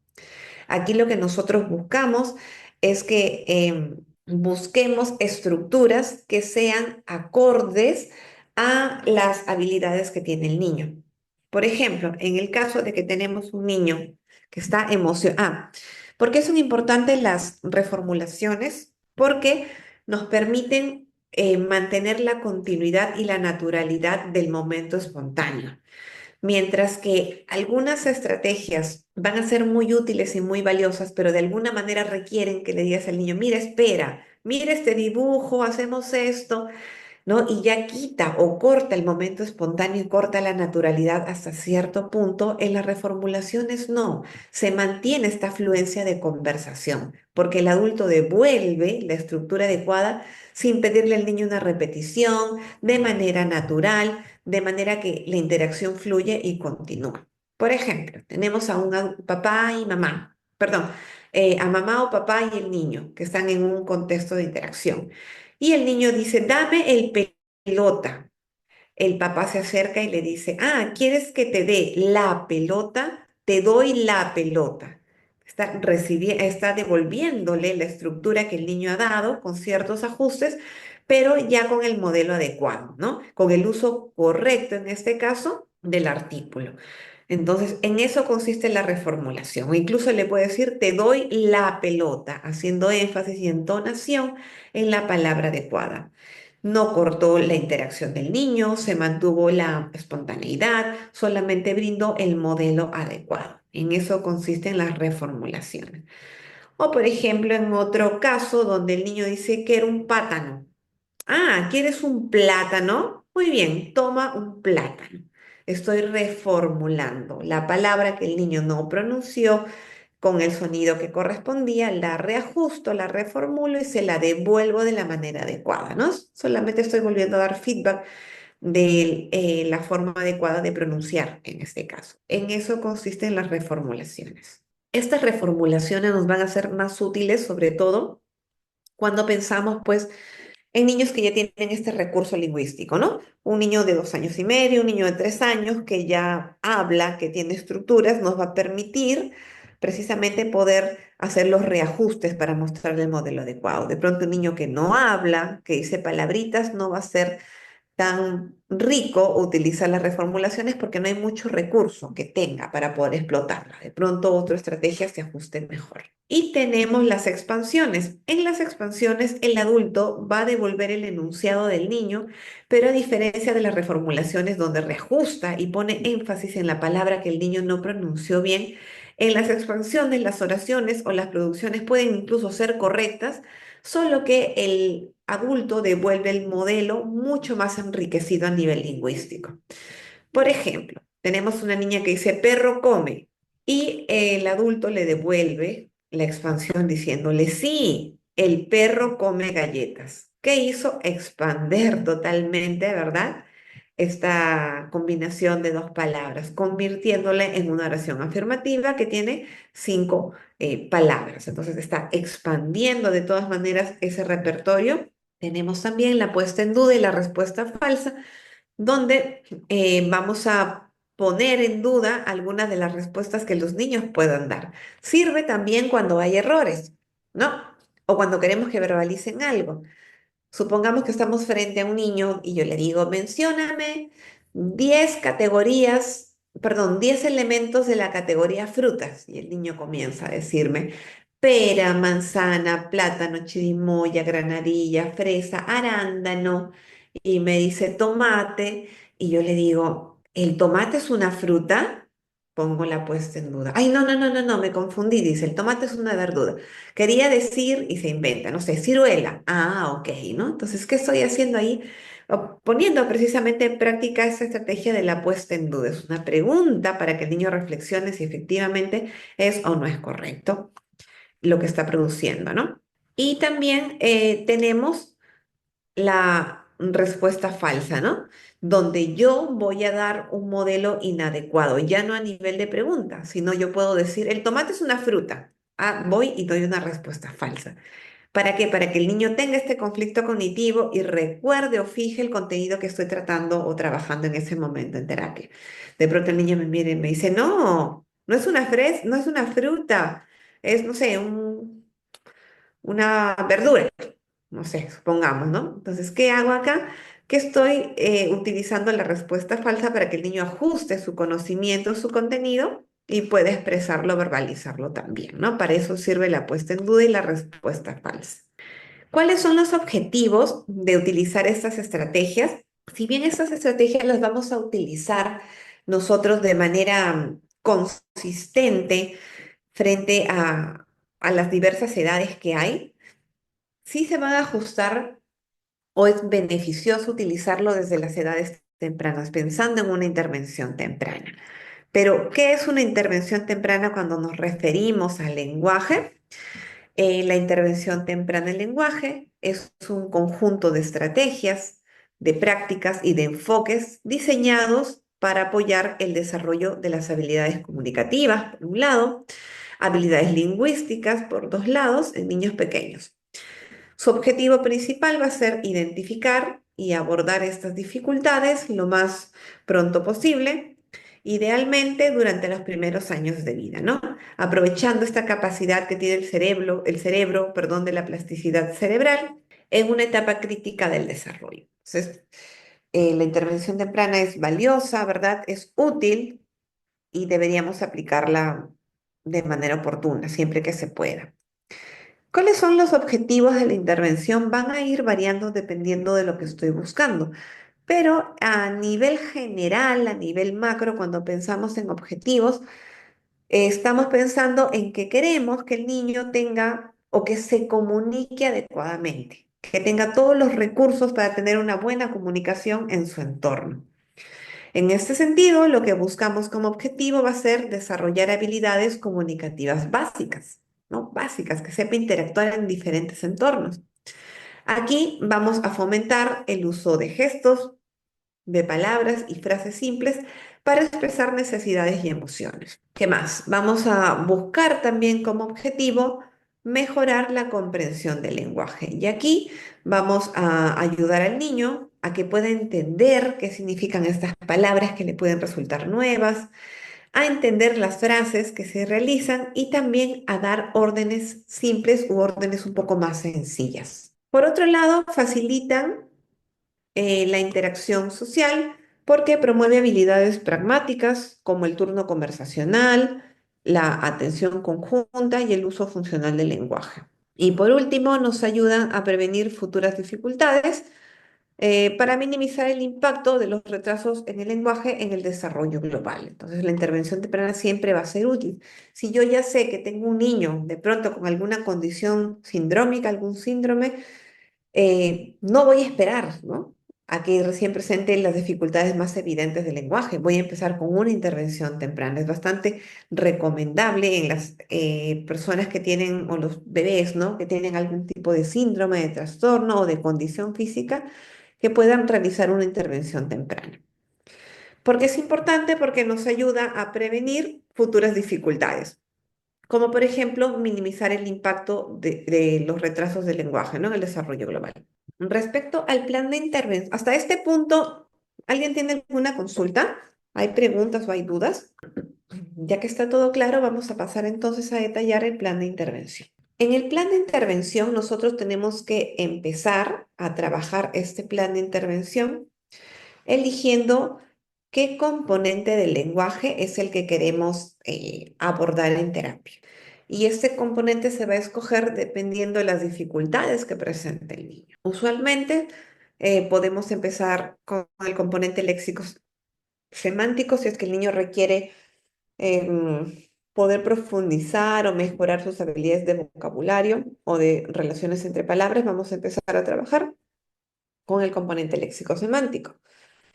Aquí lo que nosotros buscamos es que busquemos estructuras que sean acordes a las habilidades que tiene el niño. Por ejemplo, en el caso de que tenemos un niño que está emocionado. ¿Por qué son importantes las reformulaciones? Porque nos permiten mantener la continuidad y la naturalidad del momento espontáneo. Mientras que algunas estrategias van a ser muy útiles y muy valiosas, pero de alguna manera requieren que le digas al niño, mira, espera, mira este dibujo, hacemos esto, ¿no? Y ya quita o corta el momento espontáneo y corta la naturalidad hasta cierto punto. En las reformulaciones no, se mantiene esta fluencia de conversación, porque el adulto devuelve la estructura adecuada sin pedirle al niño una repetición, de manera natural, de manera que la interacción fluye y continúa. Por ejemplo, tenemos a un papá y mamá, perdón, a mamá o papá y el niño que están en un contexto de interacción. Y el niño dice, dame el pelota. El papá se acerca y le dice, ah, ¿quieres que te dé la pelota? Te doy la pelota. Está devolviéndole la estructura que el niño ha dado con ciertos ajustes, pero ya con el modelo adecuado, ¿no? Con el uso correcto, en este caso, del artículo. Entonces, en eso consiste la reformulación. O incluso le puede decir, te doy la pelota, haciendo énfasis y entonación en la palabra adecuada. No cortó la interacción del niño, se mantuvo la espontaneidad, solamente brindó el modelo adecuado. En eso consisten las reformulaciones. O por ejemplo, en otro caso donde el niño dice que era un plátano. Ah, ¿quieres un plátano? Muy bien, toma un plátano. Estoy reformulando la palabra que el niño no pronunció con el sonido que correspondía, la reajusto, la reformulo y se la devuelvo de la manera adecuada, ¿no? Solamente estoy volviendo a dar feedback de la forma adecuada de pronunciar en este caso. En eso consisten las reformulaciones. Estas reformulaciones nos van a ser más útiles, sobre todo cuando pensamos, pues, en niños que ya tienen este recurso lingüístico, ¿no? Un niño de 2 años y medio, un niño de 3 años que ya habla, que tiene estructuras, nos va a permitir precisamente poder hacer los reajustes para mostrarle el modelo adecuado. De pronto un niño que no habla, que dice palabritas, no va a ser tan rico utilizar las reformulaciones porque no hay mucho recurso que tenga para poder explotarla. De pronto otra estrategia se ajuste mejor. Y tenemos las expansiones. En las expansiones el adulto va a devolver el enunciado del niño, pero a diferencia de las reformulaciones donde reajusta y pone énfasis en la palabra que el niño no pronunció bien, en las expansiones las oraciones o las producciones pueden incluso ser correctas, solo que el adulto devuelve el modelo mucho más enriquecido a nivel lingüístico. Por ejemplo, tenemos una niña que dice perro come y el adulto le devuelve la expansión diciéndole sí, el perro come galletas. ¿Qué hizo? Expander totalmente, ¿verdad? Esta combinación de dos palabras, convirtiéndole en una oración afirmativa que tiene 5 palabras. Entonces está expandiendo de todas maneras ese repertorio. Tenemos también la puesta en duda y la respuesta falsa, donde vamos a poner en duda algunas de las respuestas que los niños puedan dar. Sirve también cuando hay errores, ¿no? O cuando queremos que verbalicen algo. Supongamos que estamos frente a un niño y yo le digo, mencióname 10 categorías, perdón, 10 elementos de la categoría frutas. Y el niño comienza a decirme pera, manzana, plátano, chirimoya, granadilla, fresa, arándano. Y me dice tomate. Y yo le digo, ¿el tomate es una fruta? Pongo la puesta en duda. Ay, no, no, no, no, no, me confundí. Dice, el tomate es una verdura. Quería decir, y se inventa, no sé, ciruela. Ah, ok, ¿no? Entonces, ¿qué estoy haciendo ahí? Poniendo precisamente en práctica esa estrategia de la puesta en duda. Es una pregunta para que el niño reflexione si efectivamente es o no es correcto lo que está produciendo, ¿no? Y también tenemos la respuesta falsa, ¿no? Donde yo voy a dar un modelo inadecuado, ya no a nivel de pregunta, sino yo puedo decir, el tomate es una fruta. Ah, voy y doy una respuesta falsa. ¿Para qué? Para que el niño tenga este conflicto cognitivo y recuerde o fije el contenido que estoy tratando o trabajando en ese momento en terapia. De pronto el niño me mira y me dice, no, no es una no es una fruta, es, no sé, una verdura, no sé, supongamos, ¿no? Entonces, ¿qué hago acá? que estoy utilizando la respuesta falsa para que el niño ajuste su conocimiento, su contenido y pueda expresarlo, verbalizarlo también, ¿no? Para eso sirve la puesta en duda y la respuesta falsa. ¿Cuáles son los objetivos de utilizar estas estrategias? Si bien estas estrategias las vamos a utilizar nosotros de manera consistente frente a las diversas edades que hay, sí se van a ajustar o es beneficioso utilizarlo desde las edades tempranas, pensando en una intervención temprana. Pero, ¿qué es una intervención temprana cuando nos referimos al lenguaje? La intervención temprana en lenguaje es un conjunto de estrategias, de prácticas y de enfoques diseñados para apoyar el desarrollo de las habilidades comunicativas, por un lado, habilidades lingüísticas, por dos lados, en niños pequeños. Su objetivo principal va a ser identificar y abordar estas dificultades lo más pronto posible, idealmente durante los primeros años de vida, ¿no? Aprovechando esta capacidad que tiene perdón, de la plasticidad cerebral en una etapa crítica del desarrollo. Entonces, la intervención temprana es valiosa, ¿verdad? Es útil y deberíamos aplicarla de manera oportuna, siempre que se pueda. ¿Cuáles son los objetivos de la intervención? Van a ir variando dependiendo de lo que estoy buscando, pero a nivel general, a nivel macro, cuando pensamos en objetivos, estamos pensando en que queremos que el niño tenga o que se comunique adecuadamente, que tenga todos los recursos para tener una buena comunicación en su entorno. En este sentido, lo que buscamos como objetivo va a ser desarrollar habilidades comunicativas básicas, ¿no? Básicas, que sepa interactuar en diferentes entornos. Aquí vamos a fomentar el uso de gestos, de palabras y frases simples para expresar necesidades y emociones. ¿Qué más? Vamos a buscar también como objetivo mejorar la comprensión del lenguaje. Y aquí vamos a ayudar al niño a que pueda entender qué significan estas palabras que le pueden resultar nuevas, a entender las frases que se realizan y también a dar órdenes simples u órdenes un poco más sencillas. Por otro lado, facilitan la interacción social porque promueve habilidades pragmáticas como el turno conversacional, la atención conjunta y el uso funcional del lenguaje. Y por último, nos ayudan a prevenir futuras dificultades para minimizar el impacto de los retrasos en el lenguaje en el desarrollo global. Entonces, la intervención temprana siempre va a ser útil. Si yo ya sé que tengo un niño de pronto con alguna condición sindrómica, algún síndrome, no voy a esperar, ¿no? A que recién presente las dificultades más evidentes del lenguaje. Voy a empezar con una intervención temprana. Es bastante recomendable en las personas que tienen, o los bebés, ¿no? Que tienen algún tipo de síndrome, de trastorno o de condición física, que puedan realizar una intervención temprana. ¿Por qué es importante? Porque nos ayuda a prevenir futuras dificultades, como por ejemplo minimizar el impacto de los retrasos del lenguaje, ¿no? En el desarrollo global. Respecto al plan de intervención, hasta este punto, ¿alguien tiene alguna consulta? ¿Hay preguntas o hay dudas? Ya que está todo claro, vamos a pasar entonces a detallar el plan de intervención. En el plan de intervención, nosotros tenemos que empezar a trabajar este plan de intervención eligiendo qué componente del lenguaje es el que queremos abordar en terapia. Y este componente se va a escoger dependiendo de las dificultades que presente el niño. Usualmente podemos empezar con el componente léxico semántico si es que el niño requiere poder profundizar o mejorar sus habilidades de vocabulario o de relaciones entre palabras. Vamos a empezar a trabajar con el componente léxico semántico.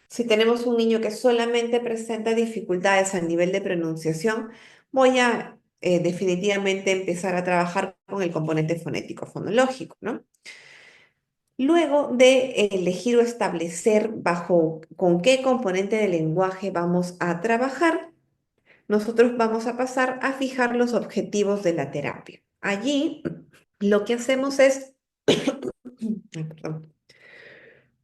Si tenemos un niño que solamente presenta dificultades a nivel de pronunciación, voy a definitivamente empezar a trabajar con el componente fonético, fonológico, ¿no? Luego de elegir o establecer bajo con qué componente del lenguaje vamos a trabajar, nosotros vamos a pasar a fijar los objetivos de la terapia. Allí lo que hacemos es, ay, perdón,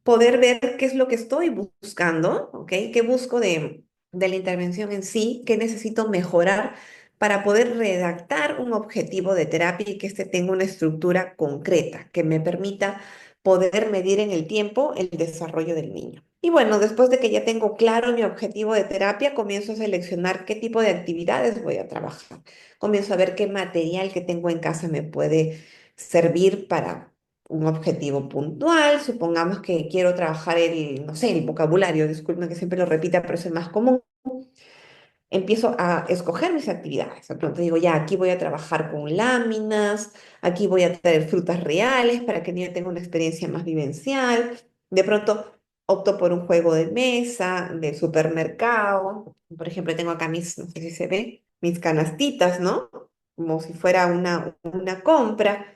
poder ver qué es lo que estoy buscando, ¿ok? ¿Qué busco de la intervención en sí? ¿Qué necesito mejorar para poder redactar un objetivo de terapia y que este tenga una estructura concreta que me permita poder medir en el tiempo el desarrollo del niño. Y bueno, después de que ya tengo claro mi objetivo de terapia, comienzo a seleccionar qué tipo de actividades voy a trabajar. Comienzo a ver qué material que tengo en casa me puede servir para un objetivo puntual. Supongamos que quiero trabajar el, no sé, el vocabulario, disculpen que siempre lo repita, pero es el más común. Empiezo a escoger mis actividades. De pronto digo, ya, aquí voy a trabajar con láminas, aquí voy a traer frutas reales para que el niño tenga una experiencia más vivencial. De pronto opto por un juego de mesa, de supermercado. Por ejemplo, tengo acá mis, no sé si se ve, mis canastitas, ¿no? Como si fuera una compra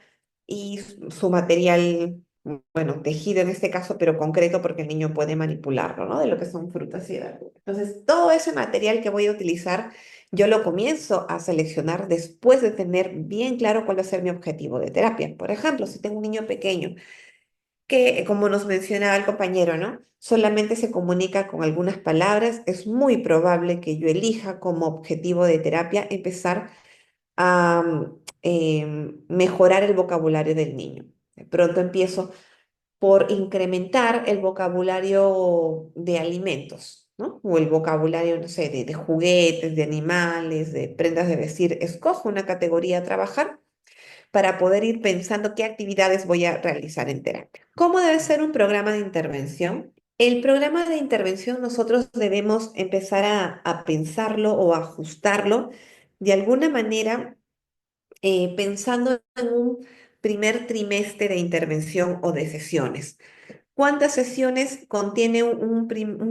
y su material, bueno, tejido en este caso, pero concreto porque el niño puede manipularlo, ¿no? De lo que son frutas y verduras. Entonces, todo ese material que voy a utilizar, yo lo comienzo a seleccionar después de tener bien claro cuál va a ser mi objetivo de terapia. Por ejemplo, si tengo un niño pequeño que, como nos mencionaba el compañero, ¿no? Solamente se comunica con algunas palabras, es muy probable que yo elija como objetivo de terapia empezar a mejorar el vocabulario del niño. De pronto empiezo por incrementar el vocabulario de alimentos, ¿no? O el vocabulario, no sé, de juguetes, de animales, de prendas de vestir. Escojo una categoría a trabajar para poder ir pensando qué actividades voy a realizar en terapia. ¿Cómo debe ser un programa de intervención? El programa de intervención nosotros debemos empezar a pensarlo o ajustarlo de alguna manera pensando en un primer trimestre de intervención o de sesiones. ¿Cuántas sesiones contiene un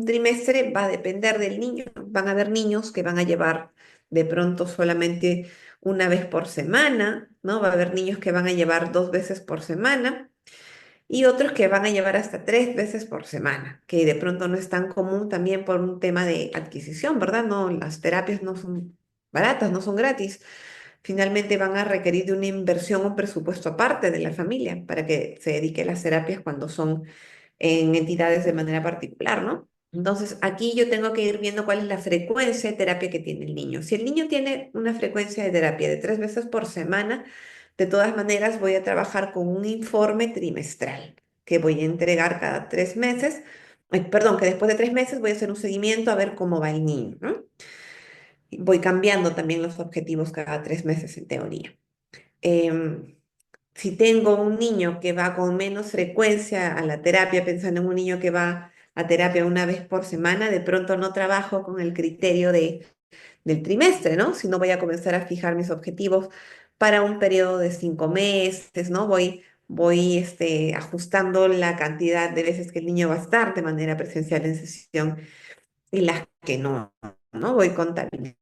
trimestre? Va a depender del niño. Van a haber niños que van a llevar de pronto solamente una vez por semana, ¿no? Va a haber niños que van a llevar 2 veces por semana y otros que van a llevar hasta 3 veces por semana, que de pronto no es tan común también por un tema de adquisición, ¿verdad? No, las terapias no son baratas, no son gratis. Finalmente van a requerir de una inversión, un presupuesto aparte de la familia para que se dedique a las terapias cuando son en entidades de manera particular, ¿no? Entonces, aquí yo tengo que ir viendo cuál es la frecuencia de terapia que tiene el niño. Si el niño tiene una frecuencia de terapia de 3 veces por semana, de todas maneras voy a trabajar con un informe trimestral que voy a entregar cada 3 meses. Perdón, que después de 3 meses voy a hacer un seguimiento a ver cómo va el niño, ¿no? Y voy cambiando también los objetivos cada 3 meses en teoría. Em, si tengo un niño que va con menos frecuencia a la terapia, pensando en un niño que va a terapia una vez por semana, de pronto no trabajo con el criterio del trimestre, ¿no? Si no voy a comenzar a fijar mis objetivos para un periodo de 5 meses, ¿no? Voy ajustando la cantidad de veces que el niño va a estar de manera presencial en sesión y las que no, ¿no? Voy contabilizando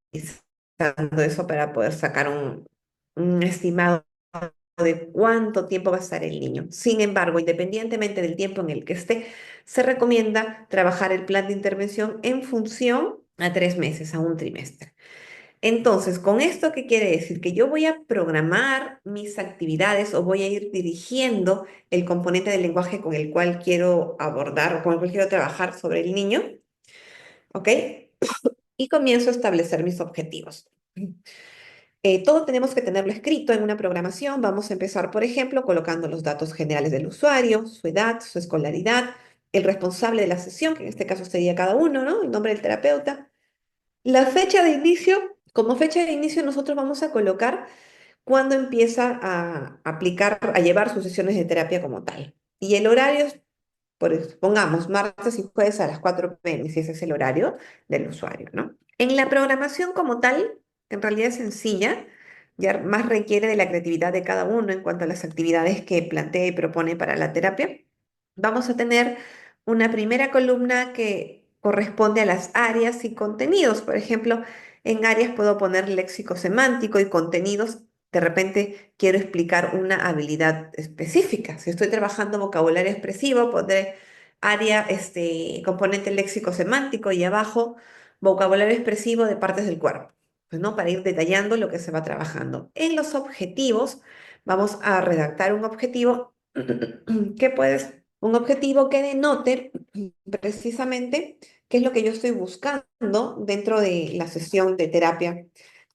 eso para poder sacar un estimado de cuánto tiempo va a estar el niño. Sin embargo, independientemente del tiempo en el que esté, se recomienda trabajar el plan de intervención en función a 3 meses, a un trimestre. Entonces, ¿con esto qué quiere decir? Que yo voy a programar mis actividades o voy a ir dirigiendo el componente del lenguaje con el cual quiero abordar o con el cual quiero trabajar sobre el niño, ¿ok? Y comienzo a establecer mis objetivos. Todo tenemos que tenerlo escrito en una programación. Vamos a empezar, por ejemplo, colocando los datos generales del usuario, su edad, su escolaridad, el responsable de la sesión, que en este caso sería cada uno, ¿no? El nombre del terapeuta. La fecha de inicio, como fecha de inicio nosotros vamos a colocar cuando empieza a aplicar, a llevar sus sesiones de terapia como tal. Y el horario es, pongamos, martes y jueves a las 4 p.m., si ese es el horario del usuario, ¿no? En la programación como tal, en realidad es sencilla, ya más requiere de la creatividad de cada uno en cuanto a las actividades que plantea y propone para la terapia. Vamos a tener una primera columna que corresponde a las áreas y contenidos. Por ejemplo, en áreas puedo poner léxico semántico y contenidos. De repente quiero explicar una habilidad específica. Si estoy trabajando vocabulario expresivo, pondré área, componente léxico semántico y abajo vocabulario expresivo de partes del cuerpo, pues, ¿no? Para ir detallando lo que se va trabajando. En los objetivos, vamos a redactar un objetivo que puedes, un objetivo que denote precisamente qué es lo que yo estoy buscando dentro de la sesión de terapia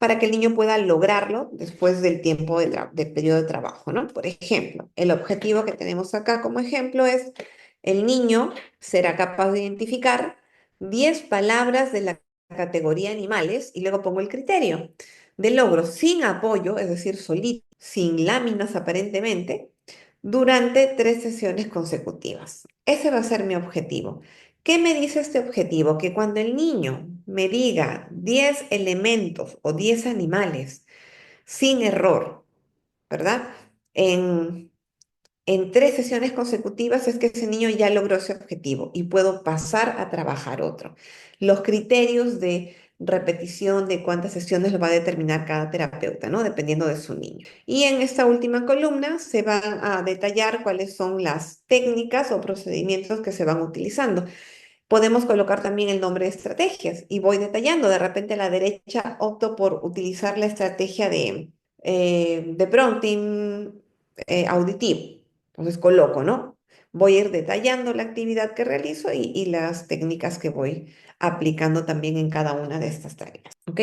para que el niño pueda lograrlo después del tiempo del periodo de trabajo, ¿no? Por ejemplo, el objetivo que tenemos acá como ejemplo es el niño será capaz de identificar 10 palabras de la categoría animales y luego pongo el criterio de logro sin apoyo, es decir, solito, sin láminas aparentemente, durante 3 sesiones consecutivas. Ese va a ser mi objetivo. ¿Qué me dice este objetivo? Que cuando el niño me diga 10 elementos o 10 animales sin error, ¿verdad? En, en 3 sesiones consecutivas es que ese niño ya logró ese objetivo y puedo pasar a trabajar otro. Los criterios de repetición de cuántas sesiones lo va a determinar cada terapeuta, ¿no? Dependiendo de su niño. Y en esta última columna se van a detallar cuáles son las técnicas o procedimientos que se van utilizando. Podemos colocar también el nombre de estrategias y voy detallando. De repente a la derecha opto por utilizar la estrategia de prompting auditivo. Entonces coloco, ¿no? Voy a ir detallando la actividad que realizo y las técnicas que voy aplicando también en cada una de estas tareas. ¿Ok?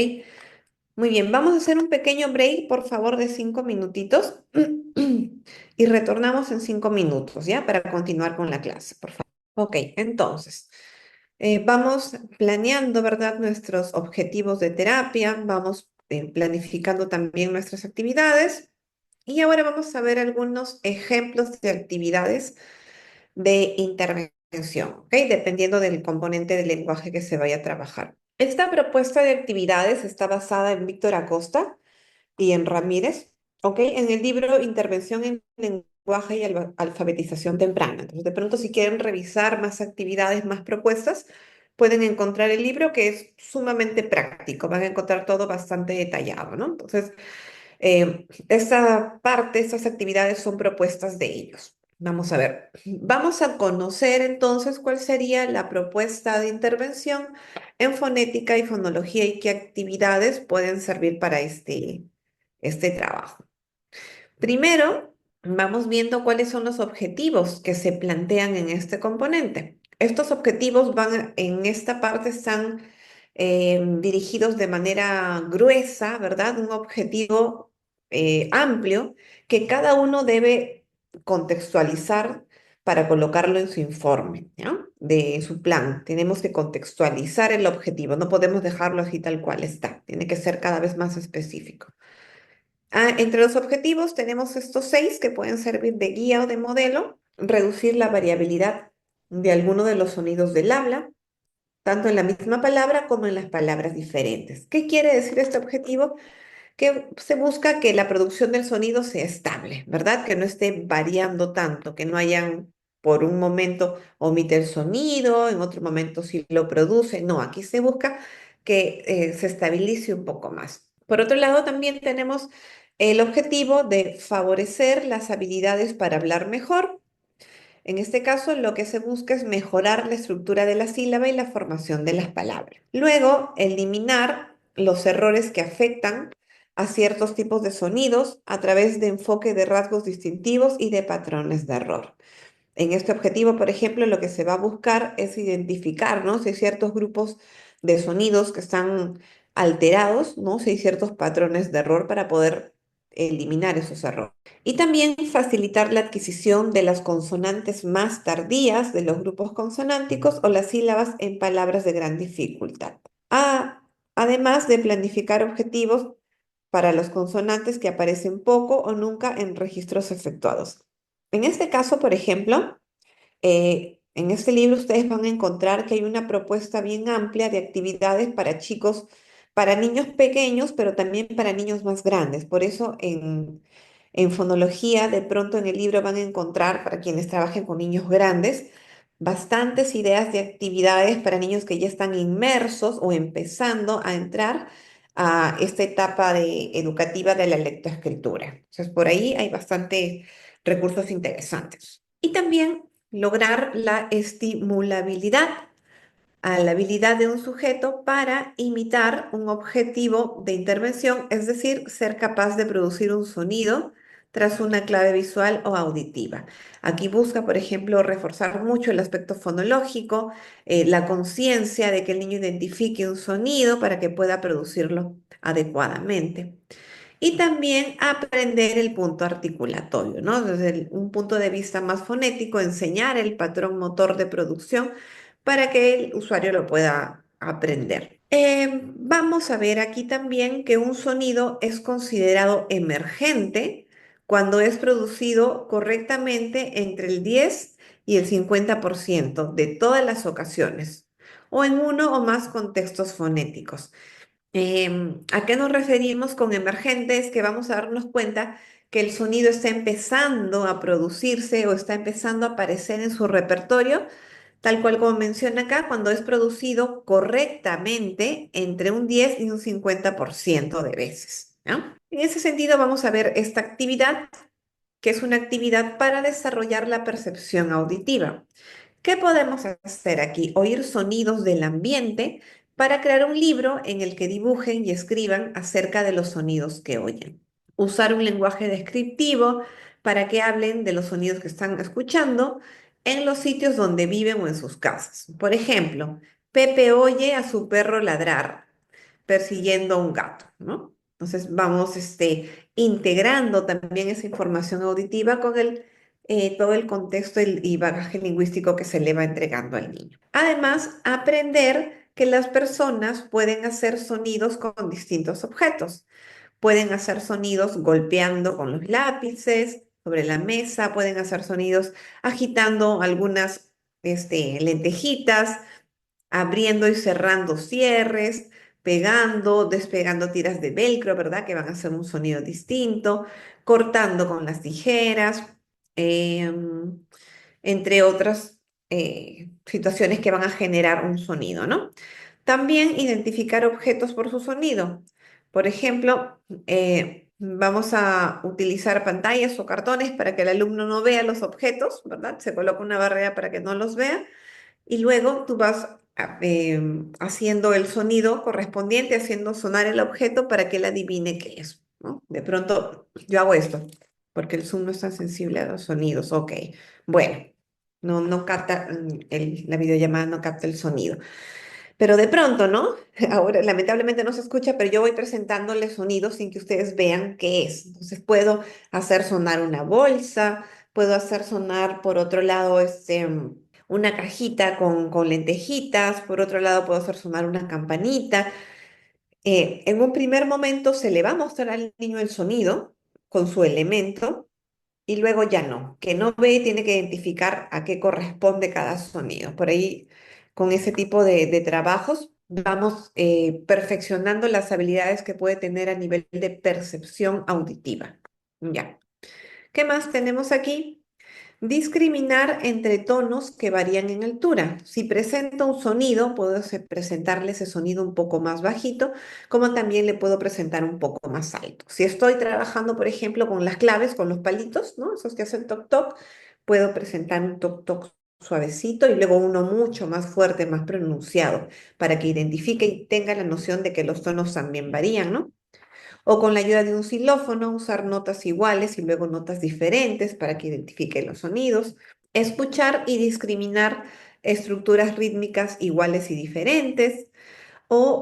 Muy bien, vamos a hacer un pequeño break, por favor, de 5 minutitos y retornamos en 5 minutos, ¿ya? Para continuar con la clase, por favor. Ok, entonces. Vamos planeando, ¿verdad? Nuestros objetivos de terapia, vamos planificando también nuestras actividades y ahora vamos a ver algunos ejemplos de actividades de intervención, ¿ok? Dependiendo del componente del lenguaje que se vaya a trabajar. Esta propuesta de actividades está basada en Víctor Acosta y en Ramírez, ¿ok? En el libro Intervención en lenguaje y alfabetización temprana. Entonces, de pronto, si quieren revisar más actividades, más propuestas, pueden encontrar el libro que es sumamente práctico. Van a encontrar todo bastante detallado, ¿no? Entonces, esta parte, estas actividades son propuestas de ellos. Vamos a ver, vamos a conocer entonces cuál sería la propuesta de intervención en fonética y fonología y qué actividades pueden servir para este trabajo. Primero, vamos viendo cuáles son los objetivos que se plantean en este componente. Estos objetivos en esta parte están dirigidos de manera gruesa, ¿verdad? Un objetivo amplio que cada uno debe contextualizar para colocarlo en su informe, ¿ya? De su plan. Tenemos que contextualizar el objetivo, no podemos dejarlo así tal cual está, tiene que ser cada vez más específico. Entre los objetivos tenemos estos 6 que pueden servir de guía o de modelo, reducir la variabilidad de alguno de los sonidos del habla, tanto en la misma palabra como en las palabras diferentes. ¿Qué quiere decir este objetivo? Que se busca que la producción del sonido sea estable, ¿verdad? Que no esté variando tanto, que no hayan por un momento omite el sonido, en otro momento sí lo produce. No, aquí se busca que se estabilice un poco más. Por otro lado, también tenemos el objetivo de favorecer las habilidades para hablar mejor. En este caso, lo que se busca es mejorar la estructura de la sílaba y la formación de las palabras. Luego, eliminar los errores que afectan a ciertos tipos de sonidos a través de enfoque de rasgos distintivos y de patrones de error. En este objetivo, por ejemplo, lo que se va a buscar es identificar, ¿no? Si hay ciertos grupos de sonidos que están alterados, ¿no? Si hay ciertos patrones de error para poder eliminar esos errores. Y también facilitar la adquisición de las consonantes más tardías de los grupos consonánticos o las sílabas en palabras de gran dificultad. Además de planificar objetivos para los consonantes que aparecen poco o nunca en registros efectuados. En este caso, por ejemplo, en este libro ustedes van a encontrar que hay una propuesta bien amplia de actividades para chicos, para niños pequeños, pero también para niños más grandes. Por eso en fonología, de pronto en el libro van a encontrar, para quienes trabajen con niños grandes, bastantes ideas de actividades para niños que ya están inmersos o empezando a entrar a esta etapa educativa de la lectoescritura. Entonces, por ahí hay bastantes recursos interesantes. Y también lograr la estimulabilidad a la habilidad de un sujeto para imitar un objetivo de intervención, es decir, ser capaz de producir un sonido tras una clave visual o auditiva. Aquí busca, por ejemplo, reforzar mucho el aspecto fonológico, la conciencia de que el niño identifique un sonido para que pueda producirlo adecuadamente. Y también aprender el punto articulatorio, ¿no? Desde un punto de vista más fonético, enseñar el patrón motor de producción para que el usuario lo pueda aprender. Vamos a ver aquí también que un sonido es considerado emergente cuando es producido correctamente entre el 10 y el 50% de todas las ocasiones o en uno o más contextos fonéticos. ¿A qué nos referimos con emergentes? Que vamos a darnos cuenta que el sonido está empezando a producirse o está empezando a aparecer en su repertorio, tal cual como menciona acá, cuando es producido correctamente entre un 10 y un 50% de veces, ¿no? En ese sentido, vamos a ver esta actividad, que es una actividad para desarrollar la percepción auditiva. ¿Qué podemos hacer aquí? Oír sonidos del ambiente para crear un libro en el que dibujen y escriban acerca de los sonidos que oyen. Usar un lenguaje descriptivo para que hablen de los sonidos que están escuchando en los sitios donde viven o en sus casas. Por ejemplo, Pepe oye a su perro ladrar persiguiendo a un gato, ¿no? Entonces vamos integrando también esa información auditiva con todo el contexto y bagaje lingüístico que se le va entregando al niño. Además, aprender que las personas pueden hacer sonidos con distintos objetos. Pueden hacer sonidos golpeando con los lápices sobre la mesa, pueden hacer sonidos agitando algunas lentejitas, abriendo y cerrando cierres, pegando, despegando tiras de velcro, ¿verdad? Que van a hacer un sonido distinto, cortando con las tijeras, em, entre otras situaciones que van a generar un sonido, ¿no? También identificar objetos por su sonido. Por ejemplo, vamos a utilizar pantallas o cartones para que el alumno no vea los objetos, ¿verdad? Se coloca una barrera para que no los vea y luego tú vas haciendo el sonido correspondiente, haciendo sonar el objeto para que él adivine qué es, ¿no? De pronto yo hago esto, porque el Zoom no es tan sensible a los sonidos. Ok, bueno, no capta, la videollamada no capta el sonido. Pero de pronto, ¿no? Ahora lamentablemente no se escucha, pero yo voy presentándole sonidos sin que ustedes vean qué es. Entonces puedo hacer sonar una bolsa, puedo hacer sonar por otro lado una cajita con lentejitas, por otro lado puedo hacer sonar una campanita. En un primer momento se le va a mostrar al niño el sonido con su elemento y luego ya no, que no ve y tiene que identificar a qué corresponde cada sonido. Por ahí, con ese tipo de trabajos, vamos perfeccionando las habilidades que puede tener a nivel de percepción auditiva. Ya. ¿Qué más tenemos aquí? Discriminar entre tonos que varían en altura. Si presenta un sonido, puedo presentarle ese sonido un poco más bajito, como también le puedo presentar un poco más alto. Si estoy trabajando, por ejemplo, con las claves, con los palitos, ¿no? Esos que hacen toc toc, puedo presentar un toc toc suavecito y luego uno mucho más fuerte, más pronunciado, para que identifique y tenga la noción de que los tonos también varían, ¿no? O con la ayuda de un xilófono, usar notas iguales y luego notas diferentes para que identifique los sonidos. Escuchar y discriminar estructuras rítmicas iguales y diferentes. O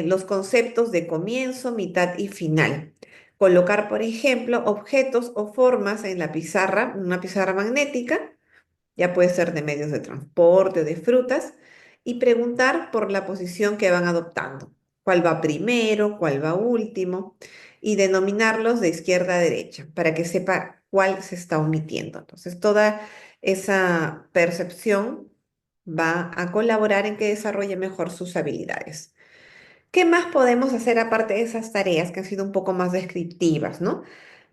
los conceptos de comienzo, mitad y final. Colocar, por ejemplo, objetos o formas en la pizarra, una pizarra magnética, ya puede ser de medios de transporte o de frutas, y preguntar por la posición que van adoptando, cuál va primero, cuál va último, y denominarlos de izquierda a derecha para que sepa cuál se está omitiendo. Entonces, toda esa percepción va a colaborar en que desarrolle mejor sus habilidades. ¿Qué más podemos hacer aparte de esas tareas que han sido un poco más descriptivas, ¿no?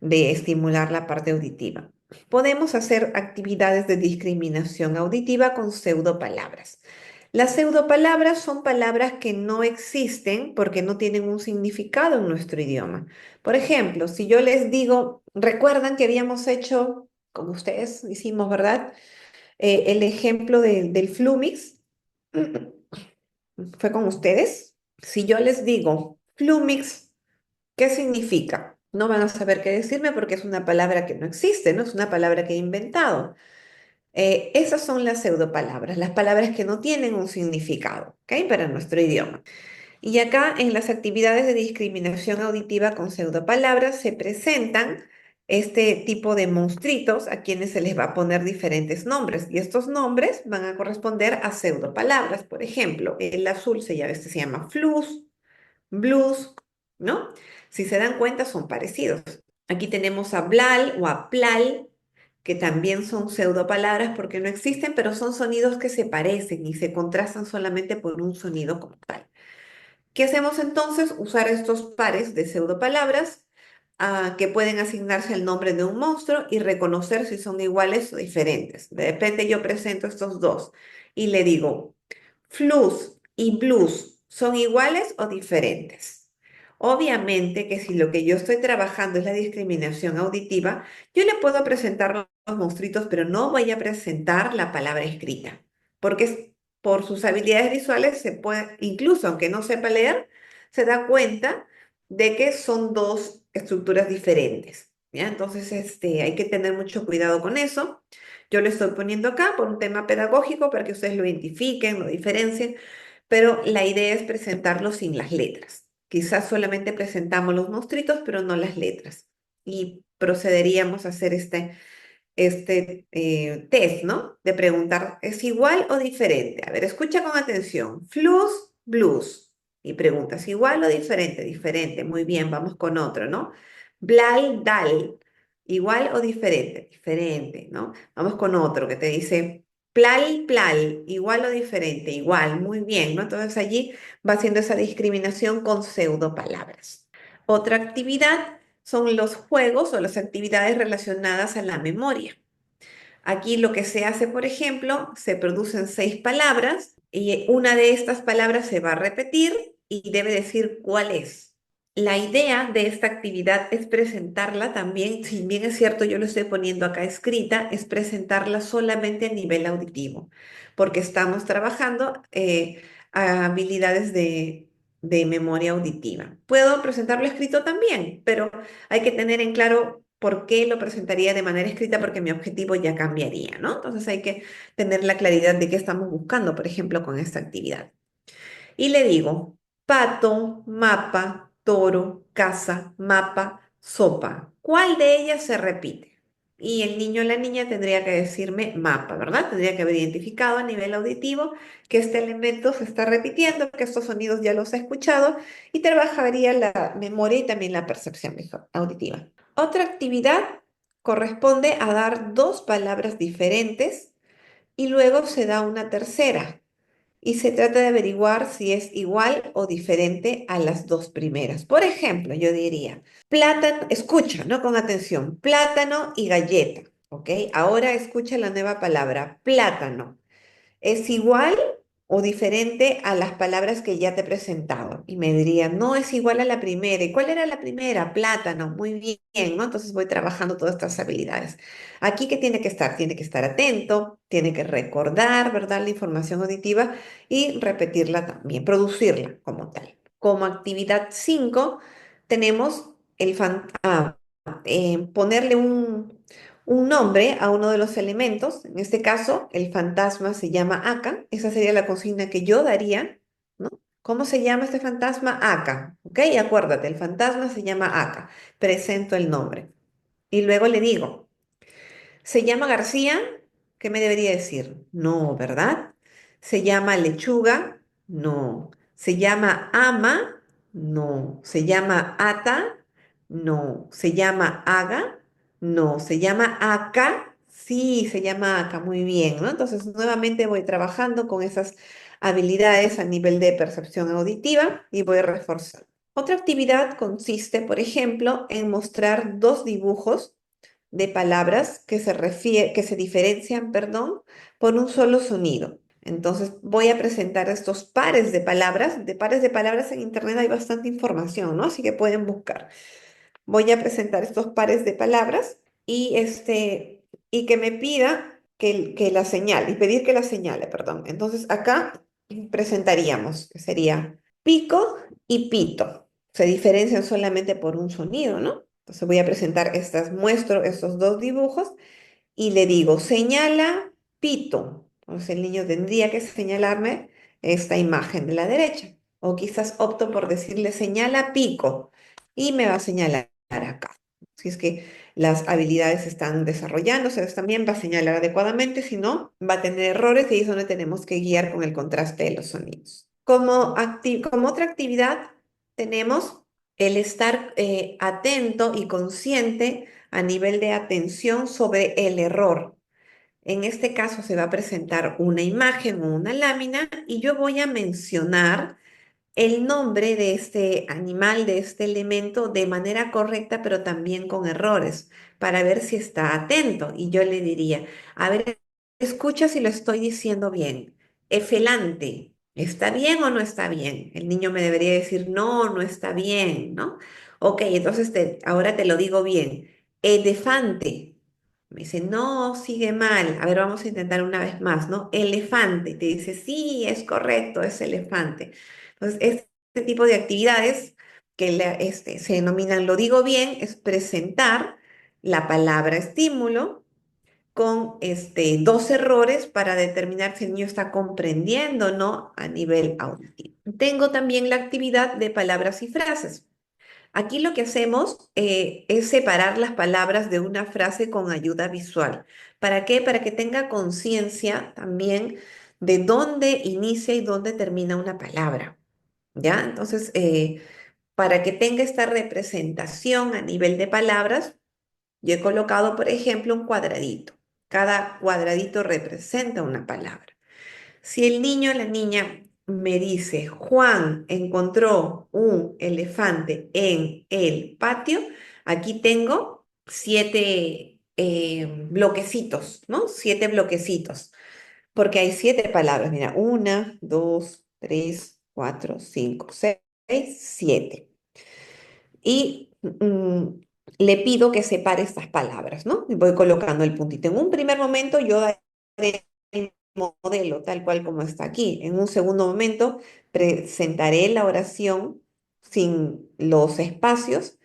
De estimular la parte auditiva. Podemos hacer actividades de discriminación auditiva con pseudopalabras. Las pseudopalabras son palabras que no existen porque no tienen un significado en nuestro idioma. Por ejemplo, si yo les digo, recuerdan que habíamos hecho, como ustedes hicimos, ¿verdad? El ejemplo del Flumix. ¿Fue con ustedes? Si yo les digo Flumix, ¿qué significa? No van a saber qué decirme porque es una palabra que no existe, ¿no? Es una palabra que he inventado. Esas son las pseudopalabras, las palabras que no tienen un significado, ¿ok? Para nuestro idioma. Y acá en las actividades de discriminación auditiva con pseudopalabras se presentan este tipo de monstruitos a quienes se les va a poner diferentes nombres. Y estos nombres van a corresponder a pseudopalabras. Por ejemplo, el azul este se llama flus, blues, ¿no? Si se dan cuenta, son parecidos. Aquí tenemos a blal o a plal, que también son pseudopalabras porque no existen, pero son sonidos que se parecen y se contrastan solamente por un sonido como tal. ¿Qué hacemos entonces? Usar estos pares de pseudopalabras que pueden asignarse al nombre de un monstruo y reconocer si son iguales o diferentes. De repente yo presento estos dos y le digo, flus y blues, ¿son iguales o diferentes? Obviamente que si lo que yo estoy trabajando es la discriminación auditiva, yo le puedo presentar los monstruitos, pero no voy a presentar la palabra escrita, porque por sus habilidades visuales se puede, incluso aunque no sepa leer, se da cuenta de que son dos estructuras diferentes, ¿ya? Entonces, hay que tener mucho cuidado con eso. Yo lo estoy poniendo acá por un tema pedagógico para que ustedes lo identifiquen, lo diferencien, pero la idea es presentarlo sin las letras. Quizás solamente presentamos los monstruitos, pero no las letras. Y procederíamos a hacer este test, ¿no? De preguntar, ¿es igual o diferente? A ver, escucha con atención. Flus, blues. Y preguntas, ¿igual o diferente? Diferente. Muy bien, vamos con otro, ¿no? Blal, dal. ¿Igual o diferente? Diferente, ¿no? Vamos con otro que te dice, plal, plal. ¿Igual o diferente? Igual, muy bien, ¿no? Entonces allí va haciendo esa discriminación con pseudopalabras. Otra actividad son los juegos o las actividades relacionadas a la memoria. Aquí lo que se hace, por ejemplo, se producen 6 palabras y una de estas palabras se va a repetir y debe decir cuál es. La idea de esta actividad es presentarla también, si bien es cierto, yo lo estoy poniendo acá escrita, es presentarla solamente a nivel auditivo, porque estamos trabajando habilidades de memoria auditiva. Puedo presentarlo escrito también, pero hay que tener en claro por qué lo presentaría de manera escrita, porque mi objetivo ya cambiaría, ¿no? Entonces hay que tener la claridad de qué estamos buscando, por ejemplo, con esta actividad. Y le digo, pato, mapa, toro, casa, mapa, sopa. ¿Cuál de ellas se repite? Y el niño o la niña tendría que decirme mapa, ¿verdad? Tendría que haber identificado a nivel auditivo que este elemento se está repitiendo, que estos sonidos ya los ha escuchado y trabajaría la memoria y también la percepción auditiva. Otra actividad corresponde a dar 2 palabras diferentes y luego se da una tercera y se trata de averiguar si es igual o diferente a las 2 primeras. Por ejemplo, yo diría, plátano, escucha, ¿no? Con atención, plátano y galleta, ¿ok? Ahora escucha la nueva palabra, plátano. ¿Es igual o diferente a las palabras que ya te he presentado? Y me diría, no es igual a la primera. ¿Y cuál era la primera? Plátano. Muy bien, ¿no? Entonces voy trabajando todas estas habilidades. Aquí, ¿qué tiene que estar? Tiene que estar atento, tiene que recordar, ¿verdad? La información auditiva y repetirla también, producirla como tal. Como actividad 5 tenemos ponerle un nombre a uno de los elementos. En este caso, el fantasma se llama Aka. Esa sería la consigna que yo daría, ¿no? ¿Cómo se llama este fantasma? Aka. ¿Ok? Acuérdate, el fantasma se llama Aka. Presento el nombre. Y luego le digo, ¿se llama García? ¿Qué me debería decir? No, ¿verdad? ¿Se llama lechuga? No. ¿Se llama ama? No. ¿Se llama ata? No. ¿Se llama aga? No. ¿Se llama aca? Sí, se llama aca. Muy bien, ¿no? Entonces, nuevamente voy trabajando con esas habilidades a nivel de percepción auditiva y voy reforzando. Otra actividad consiste, por ejemplo, en mostrar 2 dibujos de palabras que se diferencian, perdón, por un solo sonido. Entonces voy a presentar estos pares de palabras. De pares de palabras en internet hay bastante información, ¿no? Así que pueden buscar. Voy a presentar estos pares de palabras y que me pida que la señale, y pedir que la señale, perdón. Entonces acá presentaríamos, que sería pico y pito. Se diferencian solamente por un sonido, ¿no? Entonces voy a presentar muestro estos dos dibujos y le digo, señala pito. Entonces el niño tendría que señalarme esta imagen de la derecha. O quizás opto por decirle, señala pico y me va a señalar acá. Si es que las habilidades están desarrollándose, pues también va a señalar adecuadamente, si no, va a tener errores y ahí es donde tenemos que guiar con el contraste de los sonidos. Como otra actividad tenemos el estar atento y consciente a nivel de atención sobre el error. En este caso se va a presentar una imagen o una lámina y yo voy a mencionar el nombre de este animal, de este elemento, de manera correcta, pero también con errores, para ver si está atento. Y yo le diría, a ver, escucha si lo estoy diciendo bien. Efelante, ¿está bien o no está bien? El niño me debería decir, no, no está bien, ¿no? Ok, entonces ahora te lo digo bien. Elefante. Me dice, no, sigue mal. A ver, vamos a intentar una vez más, ¿no? Elefante. Te dice, sí, es correcto, es elefante. Entonces, este tipo de actividades que se denominan lo digo bien, es presentar la palabra estímulo con dos errores para determinar si el niño está comprendiendo o no a nivel auditivo. Tengo también la actividad de palabras y frases. Aquí lo que hacemos es separar las palabras de una frase con ayuda visual. ¿Para qué? Para que tenga conciencia también de dónde inicia y dónde termina una palabra. ¿Ya? Entonces, para que tenga esta representación a nivel de palabras, yo he colocado, por ejemplo, un cuadradito. Cada cuadradito representa una palabra. Si el niño o la niña me dice, Juan encontró un elefante en el patio, aquí tengo 7 bloquecitos, ¿no? 7 bloquecitos, porque hay 7 palabras. Mira, una, dos, tres, cuatro, cinco, seis, 7 y le pido que separe estas palabras, ¿no? Y voy colocando el puntito. En un primer momento yo daré el modelo tal cual como está aquí. En un segundo momento presentaré la oración sin los espacios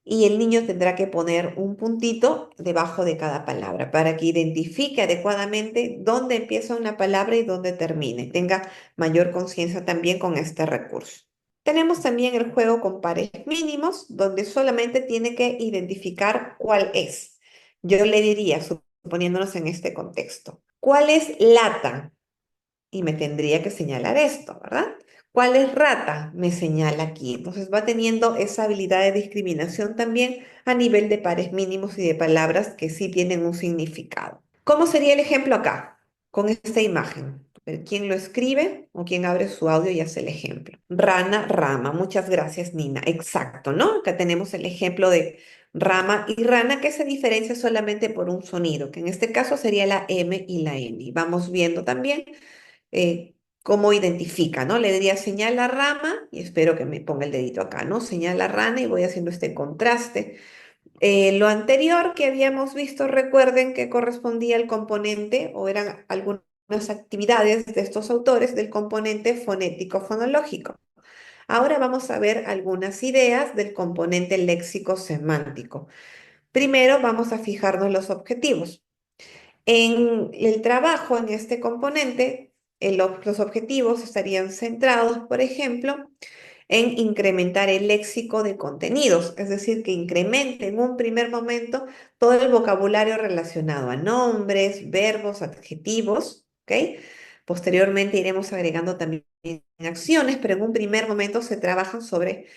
y el niño tendrá que poner un puntito debajo de cada palabra para que identifique adecuadamente dónde empieza una palabra y dónde termine. Tenga mayor conciencia también con este recurso. Tenemos también el juego con pares mínimos, donde solamente tiene que identificar cuál es. Yo le diría, suponiéndonos en este contexto, ¿cuál es lata? Y me tendría que señalar esto, ¿verdad? ¿Cuál es rata? Me señala aquí. Entonces va teniendo esa habilidad de discriminación también a nivel de pares mínimos y de palabras que sí tienen un significado. ¿Cómo sería el ejemplo acá? Con esta imagen. ¿Quién lo escribe o quién abre su audio y hace el ejemplo? Rana, rama. Muchas gracias, Nina. Exacto, ¿no? Acá tenemos el ejemplo de rama y rana que se diferencia solamente por un sonido, que en este caso sería la M y la N. Y vamos viendo también cómo identifica, ¿no? Le diría señala rama y espero que me ponga el dedito acá, ¿no? Señala rana y voy haciendo este contraste. Lo anterior que habíamos visto, recuerden que correspondía al componente o eran algunas actividades de estos autores del componente fonético-fonológico. Ahora vamos a ver algunas ideas del componente léxico-semántico. Primero vamos a fijarnos los objetivos. En el trabajo, en este componente, los objetivos estarían centrados, por ejemplo, en incrementar el léxico de contenidos, es decir, que incremente en un primer momento todo el vocabulario relacionado a nombres, verbos, adjetivos, ¿ok? Posteriormente iremos agregando también acciones, pero en un primer momento se trabajan sobre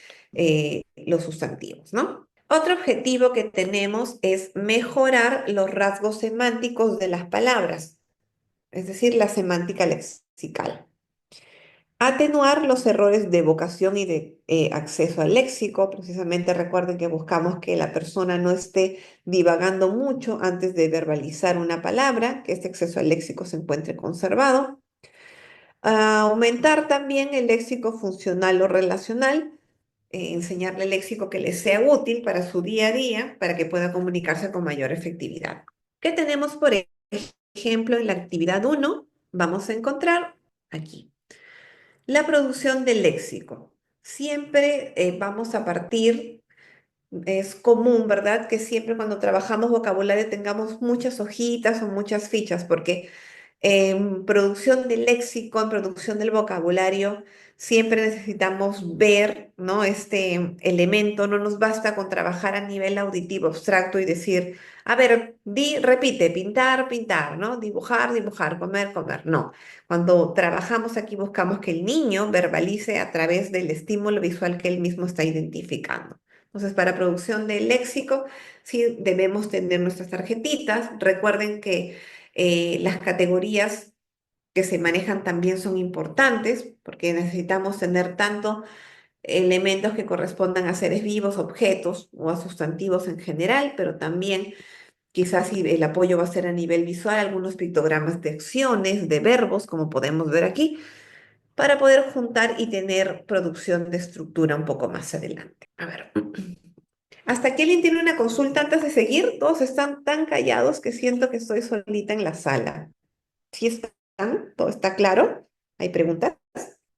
los sustantivos, ¿no? Otro objetivo que tenemos es mejorar los rasgos semánticos de las palabras, es decir, la semántica lexical. Atenuar los errores de vocación y de acceso al léxico. Precisamente recuerden que buscamos que la persona no esté divagando mucho antes de verbalizar una palabra, que este acceso al léxico se encuentre conservado. Aumentar también el léxico funcional o relacional, enseñarle léxico que le sea útil para su día a día, para que pueda comunicarse con mayor efectividad. ¿Qué tenemos, por ejemplo, en la actividad 1? Vamos a encontrar aquí. La producción del léxico. Siempre vamos a partir Es común, ¿verdad? Que siempre cuando trabajamos vocabulario tengamos muchas hojitas o muchas fichas, porque en producción del léxico, en producción del vocabulario, siempre necesitamos ver, ¿no? Este elemento, no nos basta con trabajar a nivel auditivo abstracto y decir, a ver, repite, pintar, pintar, ¿no? Dibujar, dibujar, comer, comer. No. Cuando trabajamos aquí buscamos que el niño verbalice a través del estímulo visual que él mismo está identificando. Entonces, para producción de léxico, sí debemos tener nuestras tarjetitas. Recuerden que las categorías que se manejan también son importantes porque necesitamos tener tanto elementos que correspondan a seres vivos, objetos o a sustantivos en general, pero también quizás si el apoyo va a ser a nivel visual, algunos pictogramas de acciones, de verbos, como podemos ver aquí, para poder juntar y tener producción de estructura un poco más adelante. A ver. Hasta aquí alguien tiene una consulta antes de seguir. Todos están tan callados que siento que estoy solita en la sala. ¿Sí están? ¿Todo está claro? ¿Hay preguntas?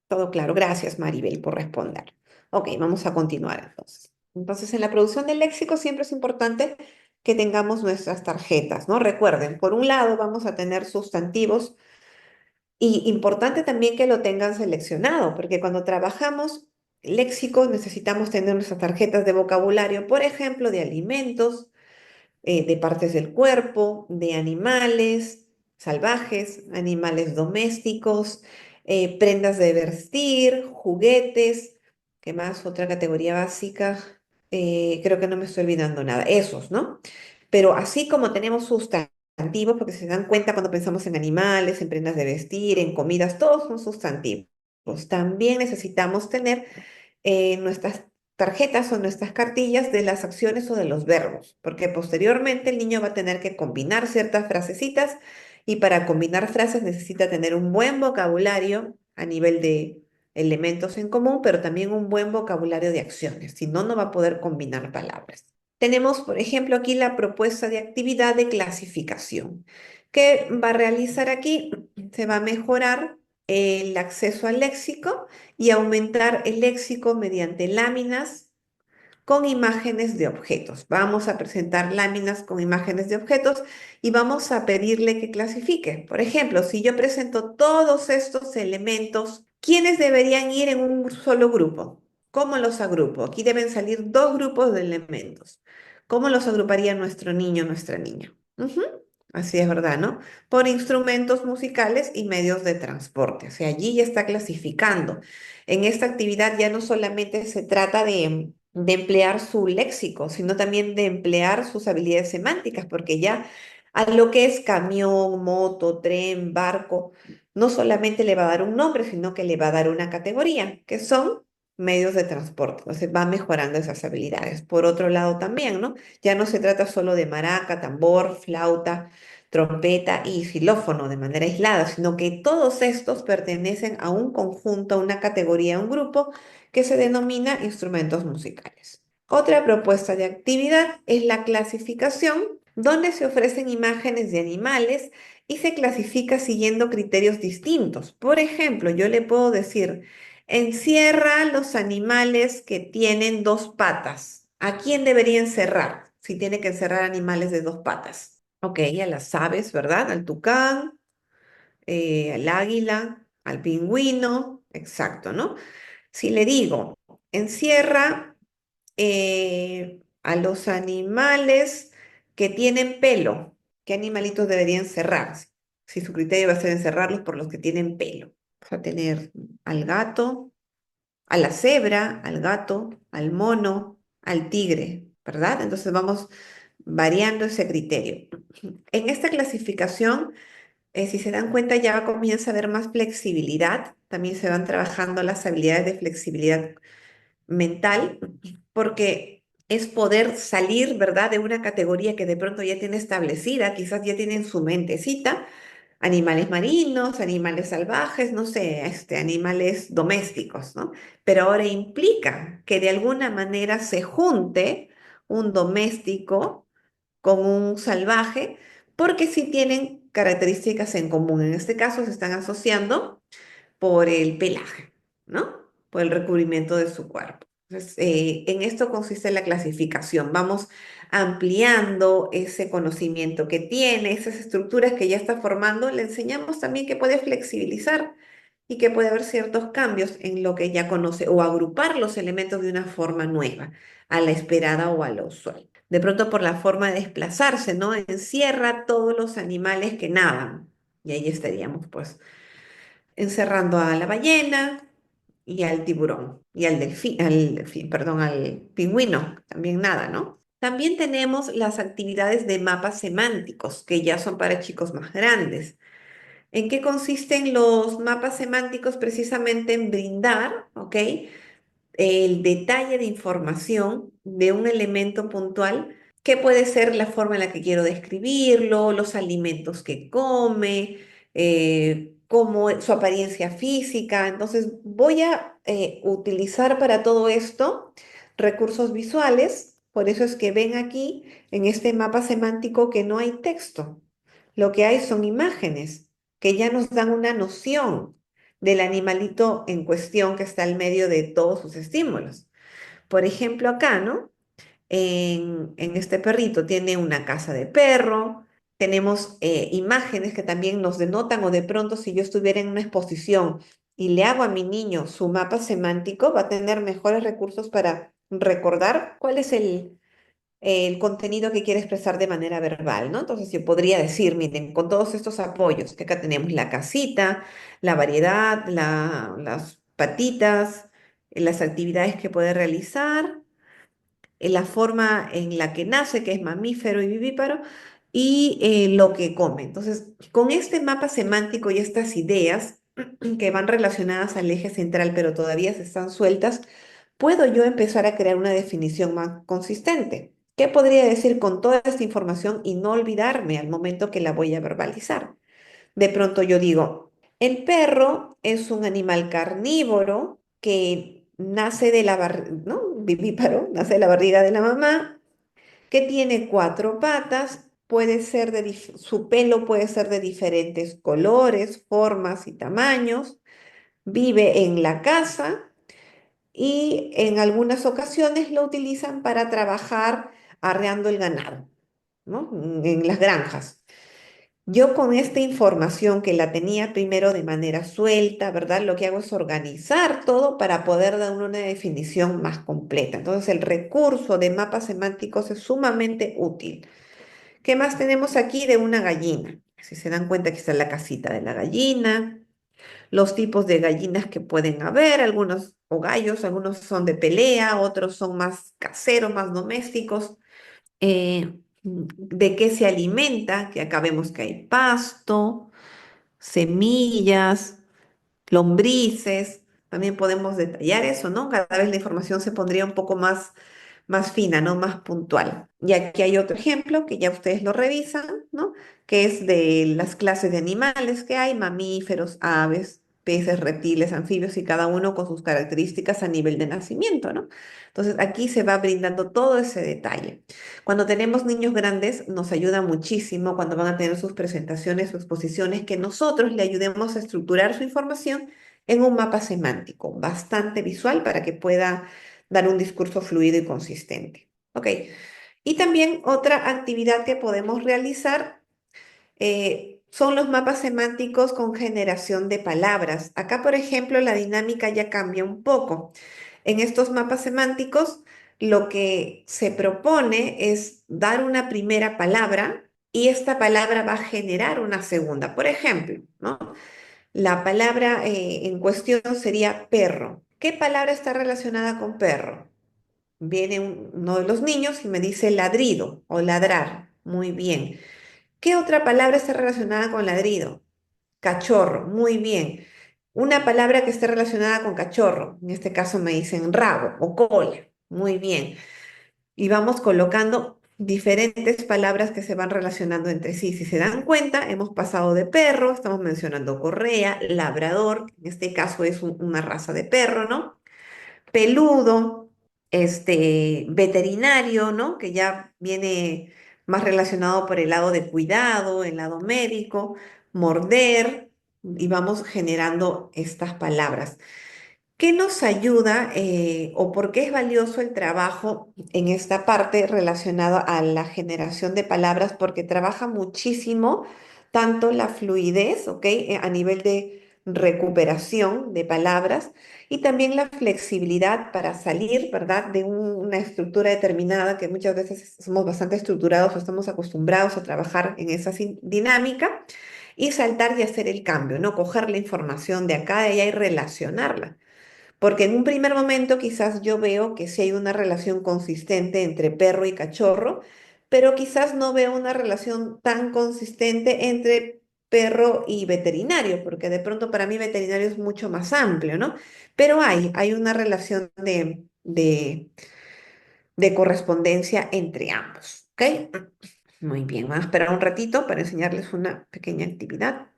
Todo claro. Gracias, Maribel, por responder. Ok, vamos a continuar entonces. Entonces, en la producción del léxico siempre es importante que tengamos nuestras tarjetas, ¿no? Recuerden, por un lado vamos a tener sustantivos y importante también que lo tengan seleccionado, porque cuando trabajamos léxico necesitamos tener nuestras tarjetas de vocabulario, por ejemplo, de alimentos, de partes del cuerpo, de animales salvajes, animales domésticos, prendas de vestir, juguetes, ¿qué más? Otra categoría básica, creo que no me estoy olvidando nada, esos, ¿no? Pero así como tenemos sustantivos, porque se dan cuenta cuando pensamos en animales, en prendas de vestir, en comidas, todos son sustantivos. También necesitamos tener nuestras tarjetas o nuestras cartillas de las acciones o de los verbos, porque posteriormente el niño va a tener que combinar ciertas frasecitas y para combinar frases necesita tener un buen vocabulario a nivel de elementos en común, pero también un buen vocabulario de acciones, si no, no va a poder combinar palabras. Tenemos, por ejemplo, aquí la propuesta de actividad de clasificación. ¿Qué va a realizar aquí? Se va a mejorar el acceso al léxico y aumentar el léxico mediante láminas con imágenes de objetos. Vamos a presentar láminas con imágenes de objetos y vamos a pedirle que clasifique. Por ejemplo, si yo presento todos estos elementos, ¿quiénes deberían ir en un solo grupo? ¿Cómo los agrupo? Aquí deben salir dos grupos de elementos. ¿Cómo los agruparía nuestro niño o nuestra niña? Ujú. Así es, ¿verdad, no? Por instrumentos musicales y medios de transporte. O sea, allí ya está clasificando. En esta actividad ya no solamente se trata de emplear su léxico, sino también de emplear sus habilidades semánticas, porque ya a lo que es camión, moto, tren, barco, no solamente le va a dar un nombre, sino que le va a dar una categoría, que son medios de transporte. Entonces va mejorando esas habilidades. Por otro lado también, ¿no? Ya no se trata solo de maraca, tambor, flauta, trompeta y xilófono de manera aislada, sino que todos estos pertenecen a un conjunto, a una categoría, a un grupo que se denomina instrumentos musicales. Otra propuesta de actividad es la clasificación, donde se ofrecen imágenes de animales y se clasifica siguiendo criterios distintos. Por ejemplo, yo le puedo decir, encierra los animales que tienen dos patas. ¿A quién debería encerrar si tiene que encerrar animales de dos patas? Ok, a las aves, ¿verdad? Al tucán, al águila, al pingüino, exacto, ¿no? Si le digo, encierra a los animales que tienen pelo, ¿qué animalitos deberían encerrarse? Si su criterio va a ser encerrarlos por los que tienen pelo. Vamos a tener al gato, a la cebra, al gato, al mono, al tigre, ¿verdad? Entonces vamos variando ese criterio. En esta clasificación, si se dan cuenta, ya comienza a haber más flexibilidad. También se van trabajando las habilidades de flexibilidad mental, porque es poder salir, ¿verdad?, de una categoría que de pronto ya tiene establecida, quizás ya tiene en su mentecita, animales marinos, animales salvajes, no sé, animales domésticos, ¿no? Pero ahora implica que de alguna manera se junte un doméstico con un salvaje, porque sí tienen características en común. En este caso se están asociando por el pelaje, ¿no? Por el recubrimiento de su cuerpo. Entonces, en esto consiste la clasificación. Vamos ampliando ese conocimiento que tiene, esas estructuras que ya está formando. Le enseñamos también que puede flexibilizar y que puede haber ciertos cambios en lo que ya conoce o agrupar los elementos de una forma nueva, a la esperada o a la usual. De pronto por la forma de desplazarse, ¿no? Encierra todos los animales que nadan. Y ahí estaríamos, pues, encerrando a la ballena y al tiburón y al delfín, perdón, al pingüino, también nada, ¿no? También tenemos las actividades de mapas semánticos, que ya son para chicos más grandes. ¿En qué consisten los mapas semánticos? Precisamente en brindar, ¿ok? El detalle de información de un elemento puntual, que puede ser la forma en la que quiero describirlo, los alimentos que come, cómo su apariencia física. Entonces, voy a utilizar para todo esto recursos visuales. Por eso es que ven aquí en este mapa semántico que no hay texto. Lo que hay son imágenes que ya nos dan una noción del animalito en cuestión que está al medio de todos sus estímulos. Por ejemplo, acá, ¿no? En este perrito tiene una casa de perro, tenemos imágenes que también nos denotan o de pronto si yo estuviera en una exposición y le hago a mi niño su mapa semántico, va a tener mejores recursos para recordar cuál es el contenido que quiere expresar de manera verbal, ¿no? Entonces yo podría decir, miren, con todos estos apoyos, que acá tenemos la casita, la variedad, las patitas, las actividades que puede realizar, la forma en la que nace, que es mamífero y vivíparo, y lo que come. Entonces, con este mapa semántico y estas ideas que van relacionadas al eje central, pero todavía se están sueltas, puedo yo empezar a crear una definición más consistente. ¿Qué podría decir con toda esta información y no olvidarme al momento que la voy a verbalizar? De pronto yo digo, el perro es un animal carnívoro que nace de la ¿no? Vivíparo, nace de la barriga de la mamá, que tiene cuatro patas, puede ser su pelo puede ser de diferentes colores, formas y tamaños, vive en la casa y en algunas ocasiones lo utilizan para trabajar arreando el ganado, ¿no? En las granjas. Yo con esta información que la tenía primero de manera suelta, ¿verdad? Lo que hago es organizar todo para poder dar una definición más completa. Entonces, el recurso de mapas semánticos es sumamente útil. ¿Qué más tenemos aquí de una gallina? Si se dan cuenta, aquí está la casita de la gallina, los tipos de gallinas que pueden haber, algunos o gallos, algunos son de pelea, otros son más caseros, más domésticos. De qué se alimenta, que acá vemos que hay pasto, semillas, lombrices, también podemos detallar eso, ¿no? Cada vez la información se pondría un poco más fina, ¿no? Más puntual. Y aquí hay otro ejemplo que ya ustedes lo revisan, ¿no? Que es de las clases de animales que hay, mamíferos, aves, peces, reptiles, anfibios y cada uno con sus características a nivel de nacimiento, ¿no? Entonces aquí se va brindando todo ese detalle. Cuando tenemos niños grandes nos ayuda muchísimo cuando van a tener sus presentaciones o exposiciones que nosotros le ayudemos a estructurar su información en un mapa semántico bastante visual para que pueda dar un discurso fluido y consistente. Ok. Y también otra actividad que podemos realizar son los mapas semánticos con generación de palabras. Acá, por ejemplo, la dinámica ya cambia un poco. En estos mapas semánticos, lo que se propone es dar una primera palabra y esta palabra va a generar una segunda. Por ejemplo, ¿no? La palabra en cuestión sería perro. ¿Qué palabra está relacionada con perro? Viene uno de los niños y me dice ladrido o ladrar. Muy bien. ¿Qué otra palabra está relacionada con ladrido? Cachorro. Muy bien. Una palabra que esté relacionada con cachorro. En este caso me dicen rabo o cola. Muy bien. Y vamos colocando diferentes palabras que se van relacionando entre sí. Si se dan cuenta, hemos pasado de perro, estamos mencionando correa, labrador, en este caso es una raza de perro, ¿no? Peludo, veterinario, ¿no? Que ya viene más relacionado por el lado de cuidado, el lado médico, morder, y vamos generando estas palabras. ¿Qué nos ayuda o por qué es valioso el trabajo en esta parte relacionada a la generación de palabras? Porque trabaja muchísimo tanto la fluidez, ¿ok? A nivel de recuperación de palabras y también la flexibilidad para salir, ¿verdad? De una estructura determinada que muchas veces somos bastante estructurados o estamos acostumbrados a trabajar en esa dinámica y saltar y hacer el cambio, ¿no? Coger la información de acá, de allá y relacionarla. Porque en un primer momento quizás yo veo que sí hay una relación consistente entre perro y cachorro, pero quizás no veo una relación tan consistente entre perro y veterinario, porque de pronto para mí veterinario es mucho más amplio, ¿no? Pero hay una relación de correspondencia entre ambos, ¿ok? Muy bien, vamos a esperar un ratito para enseñarles una pequeña actividad.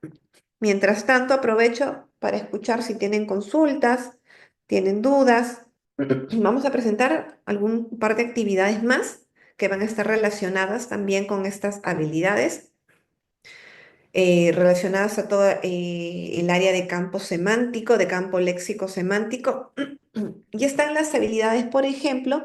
Mientras tanto, aprovecho para escuchar si tienen consultas, tienen dudas. Vamos a presentar algún par de actividades más que van a estar relacionadas también con estas habilidades, relacionadas a todo el área de campo semántico, de campo léxico semántico. Y están las habilidades, por ejemplo,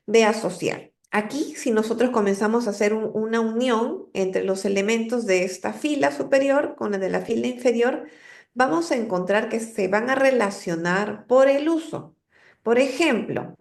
de asociar. Aquí, si nosotros comenzamos a hacer una unión entre los elementos de esta fila superior con la de la fila inferior, vamos a encontrar que se van a relacionar por el uso. Por ejemplo,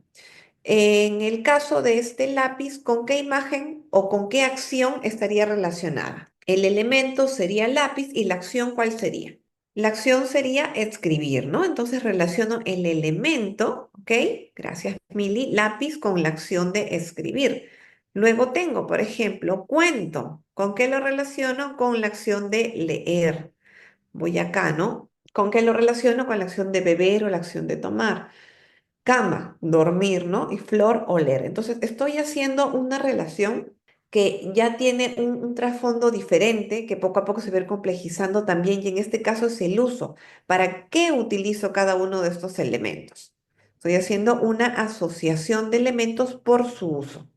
en el caso de este lápiz, ¿con qué imagen o con qué acción estaría relacionada? El elemento sería lápiz y la acción, ¿cuál sería? La acción sería escribir, ¿no? Entonces relaciono el elemento, ¿ok? Gracias, Mili, lápiz con la acción de escribir. Luego tengo, por ejemplo, cuento. ¿Con qué lo relaciono? Con la acción de leer. Voy acá, ¿no? ¿Con qué lo relaciono? Con la acción de beber o la acción de tomar. Cama, dormir, ¿no? Y flor, oler. Entonces, estoy haciendo una relación que ya tiene un trasfondo diferente, que poco a poco se va a ir complejizando también, y en este caso es el uso. ¿Para qué utilizo cada uno de estos elementos? Estoy haciendo una asociación de elementos por su uso,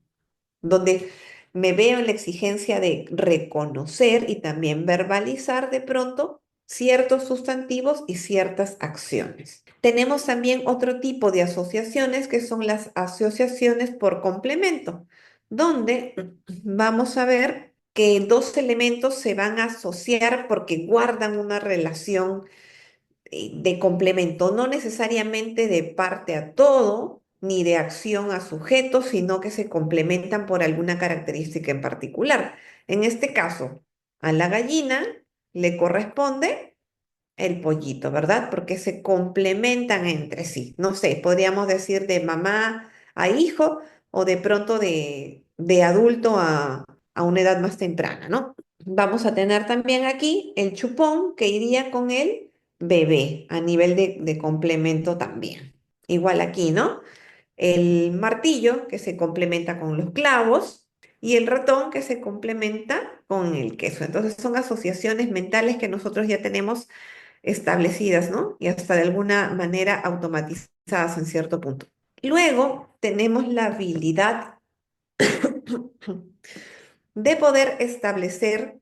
donde me veo en la exigencia de reconocer y también verbalizar de pronto ciertos sustantivos y ciertas acciones. Tenemos también otro tipo de asociaciones que son las asociaciones por complemento, donde vamos a ver que dos elementos se van a asociar porque guardan una relación de complemento, no necesariamente de parte a todo, ni de acción a sujeto, sino que se complementan por alguna característica en particular. En este caso, a la gallina le corresponde el pollito, ¿verdad? Porque se complementan entre sí. No sé, podríamos decir de mamá a hijo o de pronto de adulto a una edad más temprana, ¿no? Vamos a tener también aquí el chupón que iría con el bebé a nivel de complemento también. Igual aquí, ¿no? El martillo que se complementa con los clavos y el ratón que se complementa con el queso. Entonces son asociaciones mentales que nosotros ya tenemos establecidas, ¿no? Y hasta de alguna manera automatizadas en cierto punto. Luego tenemos la habilidad de poder establecer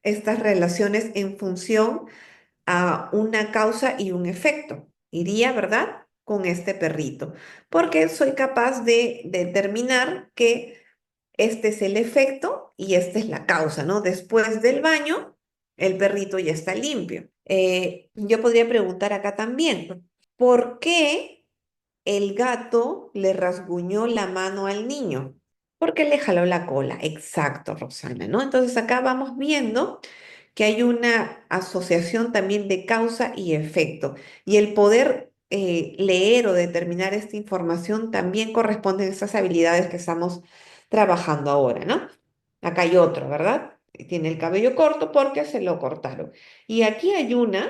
estas relaciones en función a una causa y un efecto. Iría, ¿verdad? Con este perrito, porque soy capaz de determinar que este es el efecto y esta es la causa, ¿no? Después del baño, el perrito ya está limpio. Yo podría preguntar acá también, ¿por qué el gato le rasguñó la mano al niño? Porque le jaló la cola. Exacto, Rosana, ¿no? Entonces acá vamos viendo que hay una asociación también de causa y efecto. Y el poder leer o determinar esta información también corresponde a esas habilidades que estamos trabajando ahora, ¿no? Acá hay otro, ¿verdad? Tiene el cabello corto porque se lo cortaron. Y aquí hay una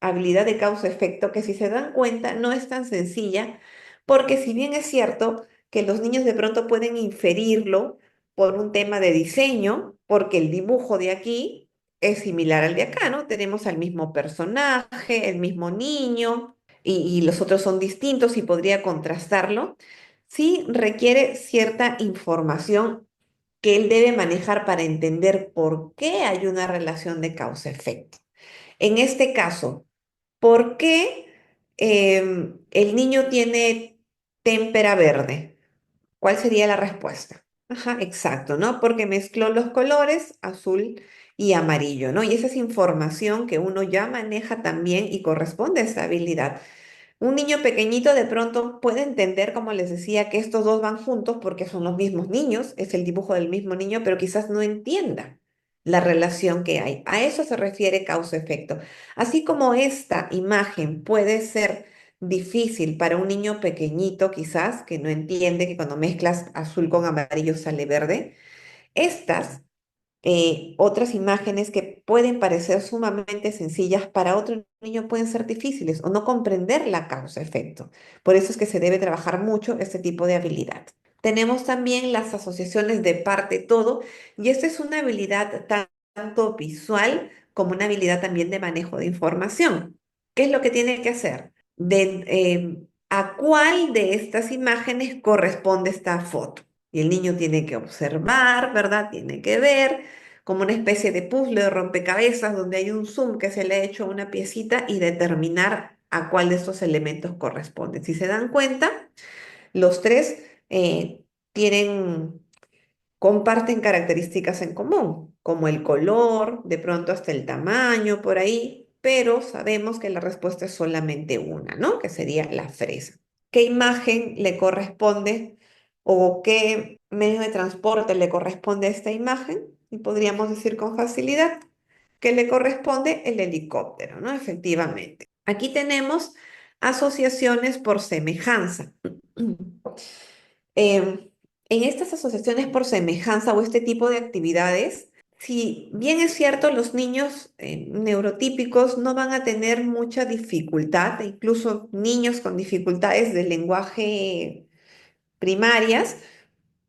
habilidad de causa-efecto que si se dan cuenta no es tan sencilla, porque si bien es cierto que los niños de pronto pueden inferirlo por un tema de diseño, porque el dibujo de aquí es similar al de acá, ¿no? Tenemos al mismo personaje, el mismo niño, y los otros son distintos y podría contrastarlo. Sí requiere cierta información que él debe manejar para entender por qué hay una relación de causa-efecto. En este caso, ¿por qué el niño tiene témpera verde. ¿Cuál sería la respuesta? Ajá, exacto, ¿no? Porque mezcló los colores azul y amarillo, ¿no? Y esa es información que uno ya maneja también y corresponde a esta habilidad. Un niño pequeñito de pronto puede entender, como les decía, que estos dos van juntos porque son los mismos niños, es el dibujo del mismo niño, pero quizás no entienda la relación que hay. A eso se refiere causa-efecto. Así como esta imagen puede ser difícil para un niño pequeñito, quizás, que no entiende que cuando mezclas azul con amarillo sale verde, estas otras imágenes que pueden parecer sumamente sencillas para otro niño pueden ser difíciles o no comprender la causa-efecto. Por eso es que se debe trabajar mucho este tipo de habilidad. Tenemos también las asociaciones de parte-todo y esta es una habilidad tanto visual como una habilidad también de manejo de información. ¿Qué es lo que tiene que hacer? ¿A cuál de estas imágenes corresponde esta foto? Y el niño tiene que observar, ¿verdad? Tiene que ver como una especie de puzzle de rompecabezas donde hay un zoom que se le ha hecho a una piecita y determinar a cuál de estos elementos corresponde. Si se dan cuenta, los tres tienen, comparten características en común, como el color, de pronto hasta el tamaño por ahí, pero sabemos que la respuesta es solamente una, ¿no? Que sería la fresa. ¿Qué imagen le corresponde o qué medio de transporte le corresponde a esta imagen? Y podríamos decir con facilidad que le corresponde el helicóptero, ¿no? Efectivamente. Aquí tenemos asociaciones por semejanza. Em, en estas asociaciones por semejanza o este tipo de actividades, si bien es cierto, los niños neurotípicos no van a tener mucha dificultad, e incluso niños con dificultades de lenguaje primarias,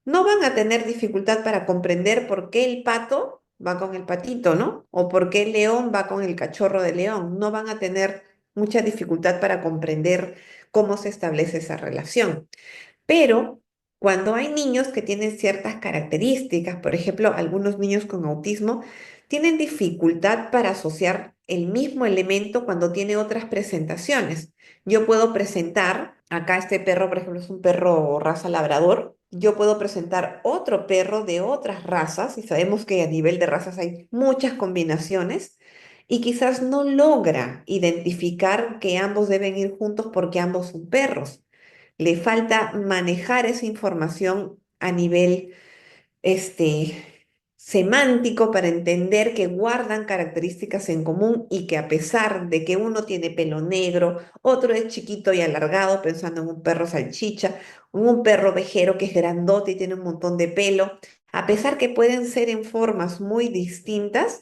no van a tener dificultad para comprender por qué el pato va con el patito, ¿no? O por qué el león va con el cachorro de león. No van a tener mucha dificultad para comprender cómo se establece esa relación. Pero cuando hay niños que tienen ciertas características, por ejemplo, algunos niños con autismo tienen dificultad para asociar el mismo elemento cuando tiene otras presentaciones. Yo puedo presentar, acá este perro, por ejemplo, es un perro raza labrador. Yo puedo presentar otro perro de otras razas y sabemos que a nivel de razas hay muchas combinaciones y quizás no logra identificar que ambos deben ir juntos porque ambos son perros. Le falta manejar esa información a nivel semántico para entender que guardan características en común y que a pesar de que uno tiene pelo negro, otro es chiquito y alargado, pensando en un perro salchicha, un perro vejero que es grandote y tiene un montón de pelo, a pesar que pueden ser en formas muy distintas,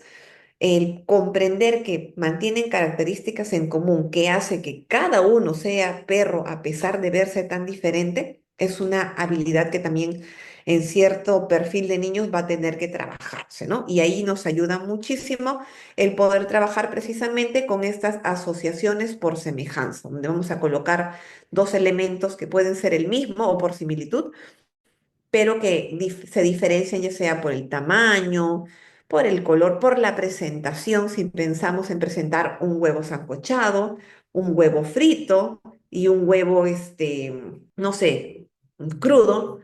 el comprender que mantienen características en común que hace que cada uno sea perro a pesar de verse tan diferente, es una habilidad que también en cierto perfil de niños va a tener que trabajarse, ¿no? Y ahí nos ayuda muchísimo el poder trabajar precisamente con estas asociaciones por semejanza, donde vamos a colocar dos elementos que pueden ser el mismo o por similitud, pero que se diferencian ya sea por el tamaño, por el color, por la presentación, si pensamos en presentar un huevo sancochado, un huevo frito y un huevo, no sé, crudo,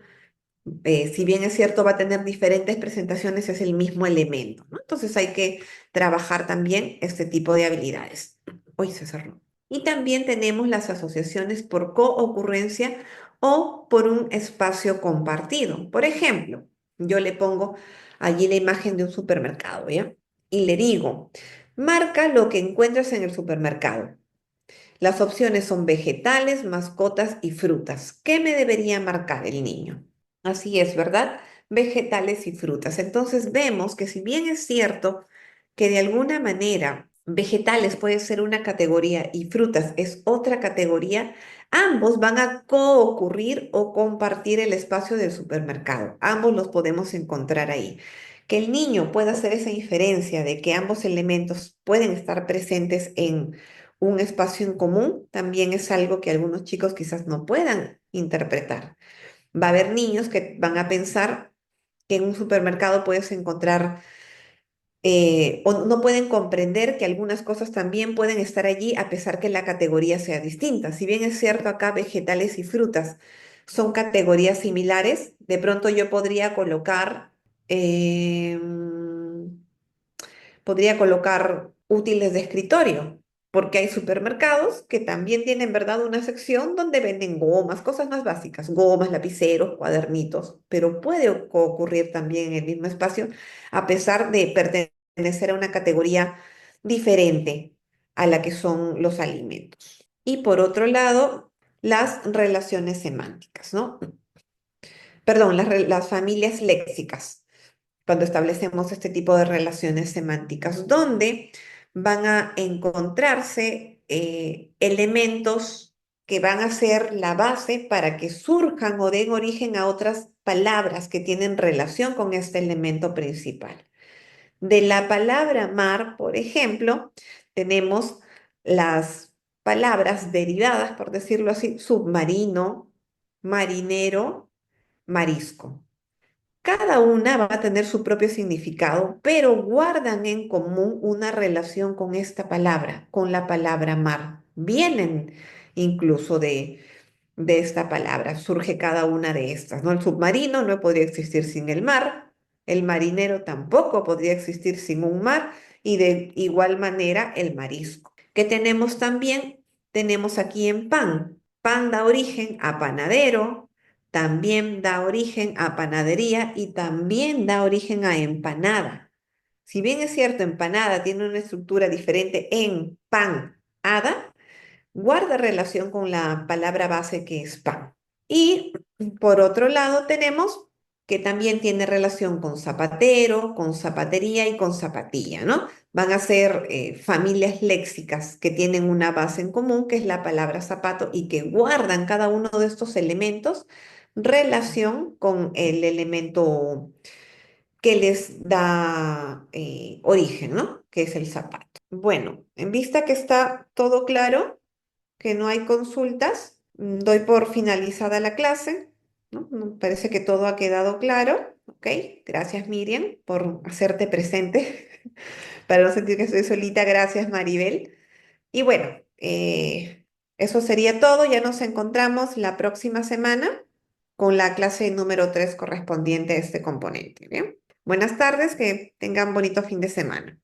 si bien es cierto, va a tener diferentes presentaciones, es el mismo elemento, ¿no? Entonces hay que trabajar también este tipo de habilidades. Hoy se cerró. Y también tenemos las asociaciones por coocurrencia o por un espacio compartido. Por ejemplo, yo le pongo allí la imagen de un supermercado, ¿ya? Y le digo, marca lo que encuentras en el supermercado. Las opciones son vegetales, mascotas y frutas. ¿Qué me debería marcar el niño? Así es, ¿verdad? Vegetales y frutas. Entonces vemos que si bien es cierto que de alguna manera vegetales puede ser una categoría y frutas es otra categoría, ambos van a coocurrir o compartir el espacio del supermercado. Ambos los podemos encontrar ahí. Que el niño pueda hacer esa inferencia de que ambos elementos pueden estar presentes en un espacio en común, también es algo que algunos chicos quizás no puedan interpretar. Va a haber niños que van a pensar que en un supermercado puedes encontrar o no pueden comprender que algunas cosas también pueden estar allí a pesar que la categoría sea distinta. Si bien es cierto acá vegetales y frutas son categorías similares, de pronto yo podría colocar útiles de escritorio, porque hay supermercados que también tienen, ¿verdad?, una sección donde venden gomas, cosas más básicas, gomas, lapiceros, cuadernitos, pero puede ocurrir también en el mismo espacio, a pesar de pertenecer a una categoría diferente a la que son los alimentos. Y por otro lado, las relaciones semánticas, ¿no? Perdón, las familias léxicas cuando establecemos este tipo de relaciones semánticas, donde van a encontrarse elementos que van a ser la base para que surjan o den origen a otras palabras que tienen relación con este elemento principal. De la palabra mar, por ejemplo, tenemos las palabras derivadas, por decirlo así, submarino, marinero, marisco. Cada una va a tener su propio significado, pero guardan en común una relación con esta palabra, con la palabra mar. Vienen incluso de esta palabra, surge cada una de estas, ¿no? El submarino no podría existir sin el mar, el marinero tampoco podría existir sin un mar y de igual manera el marisco. ¿Qué tenemos también? Tenemos aquí en pan. Pan da origen a panadero, también da origen a panadería y también da origen a empanada. Si bien es cierto, empanada tiene una estructura diferente en pan, hada, guarda relación con la palabra base que es pan. Y por otro lado tenemos que también tiene relación con zapatero, con zapatería y con zapatilla, ¿no? Van a ser familias léxicas que tienen una base en común, que es la palabra zapato, y que guardan cada uno de estos elementos relación con el elemento que les da origen, ¿no? Que es el zapato. Bueno, en vista que está todo claro, que no hay consultas, doy por finalizada la clase, ¿no? Parece que todo ha quedado claro, ¿ok? Gracias, Miriam, por hacerte presente, para no sentir que estoy solita. Gracias, Maribel. Y bueno, eso sería todo. Ya nos encontramos la próxima semana con la clase número 3 correspondiente a este componente, ¿bien? Buenas tardes, que tengan bonito fin de semana.